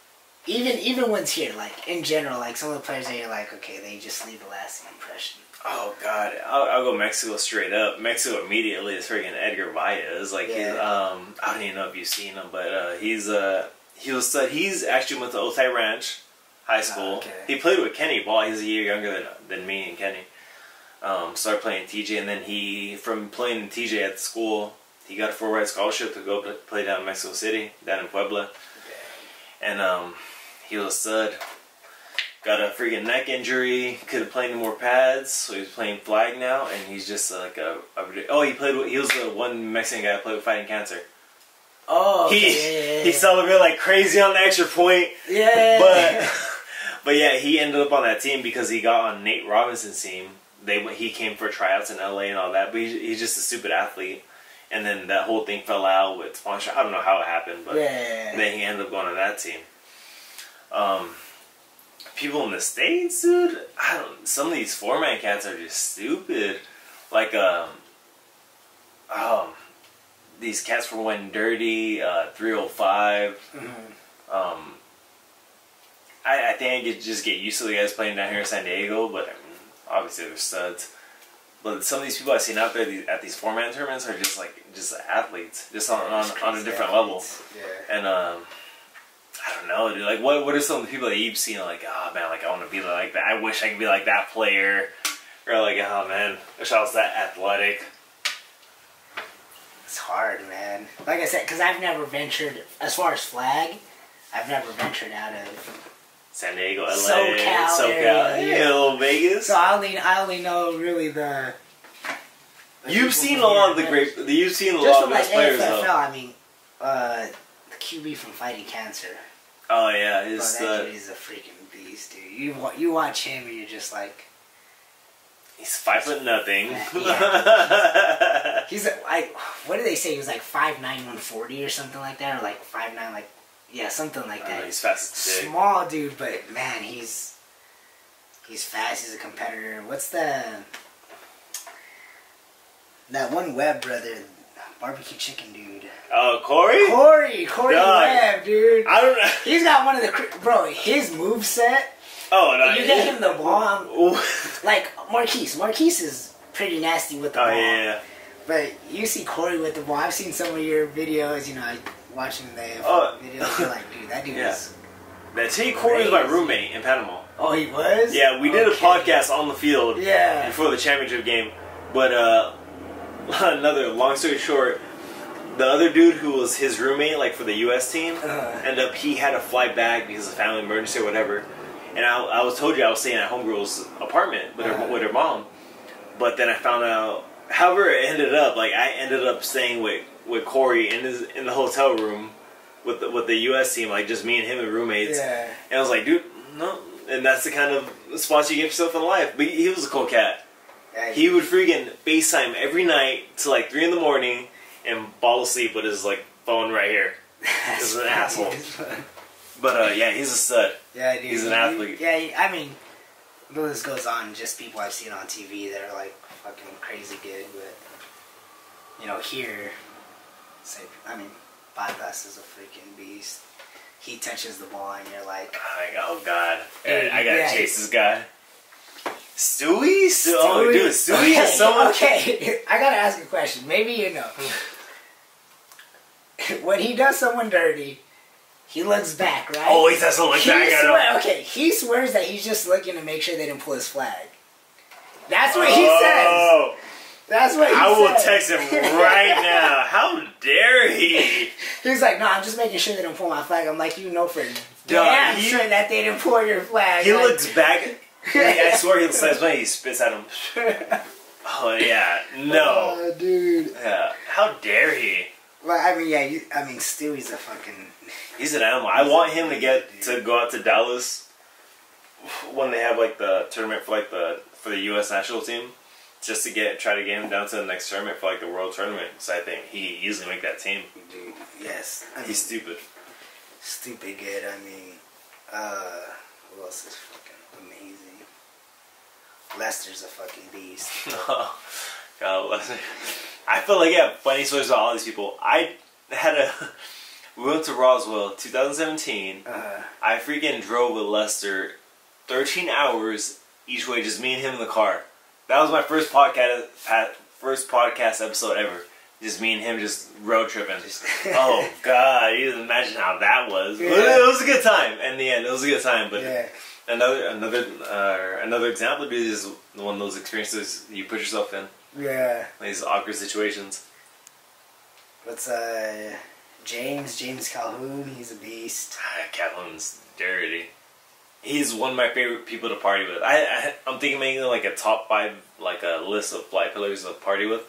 even ones here, like in general, like some of the players that you're like, okay, they just leave a lasting impression. Oh god, I'll go Mexico straight up. Mexico immediately is freaking Edgar Valles. Like he's, I don't even know if you've seen him, but he's actually went to Otay Ranch High School. Okay. He played with Kenny Ball. He's a year younger than me and Kenny. Started playing TJ, and then from playing in TJ at the school, he got a full-ride scholarship to go play down in Mexico City, down in Puebla. And he was a stud. Got a freaking neck injury. Could have played in more pads, so he's playing flag now. And he's just like he was the one Mexican guy that played with fighting cancer. Oh, okay. He celebrated like crazy on the extra point. Yeah. But yeah, he ended up on that team because he got on Nate Robinson's team. He came for tryouts in LA and all that, but he's just a stupid athlete. And then that whole thing fell out with sponsor. I don't know how it happened, but then he ended up going on that team. People in the States, dude, some of these four-man cats are just stupid. Like, these cats from When Dirty, 305. Mm-hmm. I think I could just get used to the guys playing down here in San Diego, but I mean, obviously they're studs. But some of these people I've seen out there at these four-man tournaments are just athletes, just on a different level. Yeah. And I don't know, dude. Like, what are some of the people that you've seen? Like, oh man, like I want to be like that. I wish I could be like that player. Or like, oh man, I wish I was that athletic. It's hard, man. Like I said, because I've never ventured as far as flag. I've never ventured out of San Diego, LA, SoCal, little Vegas. So I only know really the you've seen a lot of the great. You've seen a lot of the best players, AFFL, though. I mean, the QB from Fighting Cancer. Oh yeah, that dude is a freaking beast, dude. You watch him and you're just like, he's 5'0". Yeah, he's like, what did they say? He was like 5'9", 140 or something like that, or like 5'9", like. Yeah, something like that. He's fast as a stick. Small dude, but man, he's fast. He's a competitor. What's that one Webb brother, barbecue chicken dude? Oh, Corey Webb, dude. I don't know. He's got one of the his moveset. Oh no! You get him the ball. Like Marquez is pretty nasty with the ball. Yeah. But you see Corey with the ball. I've seen some of your videos. You know. Watching the videos, you're like, dude, that dude is. That T. Corey was my roommate in Panama. Oh, he was? Yeah, we did a podcast on the field before the championship game. But another long story short, the other dude who was his roommate, like for the U.S. team, he had to fly back because of family emergency or whatever. And I was told you I was staying at homegirl's apartment with her mom. But then I found out, however it ended up, like I ended up staying with Corey in the hotel room with the U.S. team, like just me and him and roommates. Yeah. And I was like, dude, no. And that's the kind of spots you give yourself in life. But he was a cool cat. Yeah, He would freaking FaceTime every night to like 3 in the morning and fall asleep with his like phone right here. This is an asshole. But yeah, he's a stud. Yeah, dude. He's an athlete. Yeah, I mean, the list goes on. Just people I've seen on TV that are like fucking crazy good, but you know, here, say, I mean, Vargas is a freaking beast. He touches the ball and you're like, oh god, hey, I gotta chase this guy. Stewie? Oh, dude, Stewie is someone. Okay, I gotta ask a question. Maybe you know. When he does someone dirty, he looks back, right? Oh, he doesn't look back. Okay, he swears that he's just looking to make sure they didn't pull his flag. That's what he says. That's what he says. I will text him right now. How dare he? He's like, no, I'm just making sure they don't pull my flag. I'm like, you know for damn sure that they didn't pull your flag. He looks back. I swear he says when he spits at him. Oh yeah, no, oh, dude. Yeah, how dare he? Well, I mean, yeah, Stewie's a fucking. He's an animal. I want him to go out to Dallas when they have like the tournament for like for the U.S. national team, just to try to get him down to the next tournament for like the world tournament. So I think he easily make that team. Dude, yes, he's stupid. Stupid good. I mean, who else is fucking amazing? Lester's a fucking beast. God, Lester. I feel like funny stories about all these people. We went to Roswell 2017. I freaking drove with Lester 13 hours each way, just me and him in the car. That was my first podcast episode ever. Just me and him just road tripping. Oh God, you can imagine how that was. Yeah. It was a good time. In the end, it was a good time. But yeah. Another example is one of those experiences you put yourself in. Yeah. These awkward situations. What's James Calhoun? He's a beast. Calhoun's dirty. He's one of my favorite people to party with. I'm thinking making like a top 5, like a list of flight pillars to party with.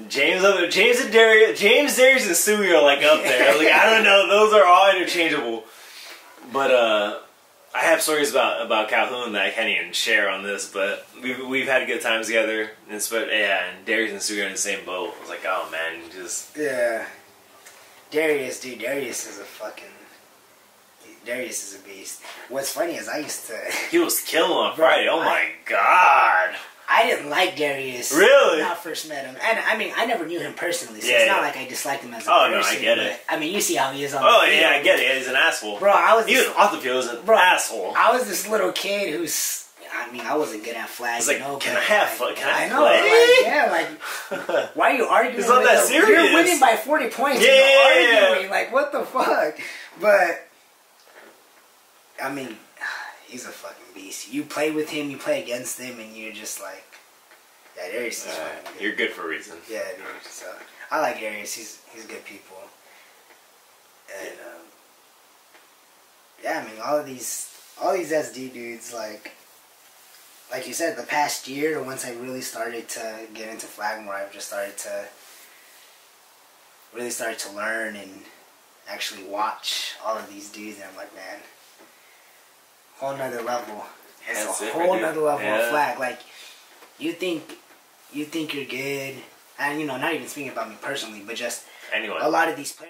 James, Darius, and Stewie are like up there. Like I don't know, those are all interchangeable. But I have stories about Calhoun that I can't even share on this. But we've had good times together. And Darius and Stewie are in the same boat. I was like, oh man, Darius is a fucking. Darius is a beast. What's funny is He was killing on Friday. Oh my God. I didn't like Darius. Really? When I first met him. And I mean, I never knew him personally, so it's not like I disliked him as a person. Oh, no, I get it. I mean, you see how he is on the field. Yeah, I get it. He's an asshole. Bro, He was off the field, he was an asshole. I was this little kid who's... I mean, I wasn't good at flags. Like, can I have fun? Can I play? Like, why are you arguing? It's not that serious. You're winning by 40 points and you're arguing. Like, what the fuck? But... I mean, he's a fucking beast. You play with him, you play against him, and you're just like, yeah, Darius is fucking good. You're good for a reason. Yeah, dude. So I like Darius. He's good people. And yeah, I mean, all these SD dudes, like you said, the past year, once I really started to get into flag more, I've just started to learn and actually watch all of these dudes, and I'm like, man. Whole nother level. It's a whole nother level of flag. Like, you think you're good, and not even speaking about me personally, but just anyone. A lot of these players.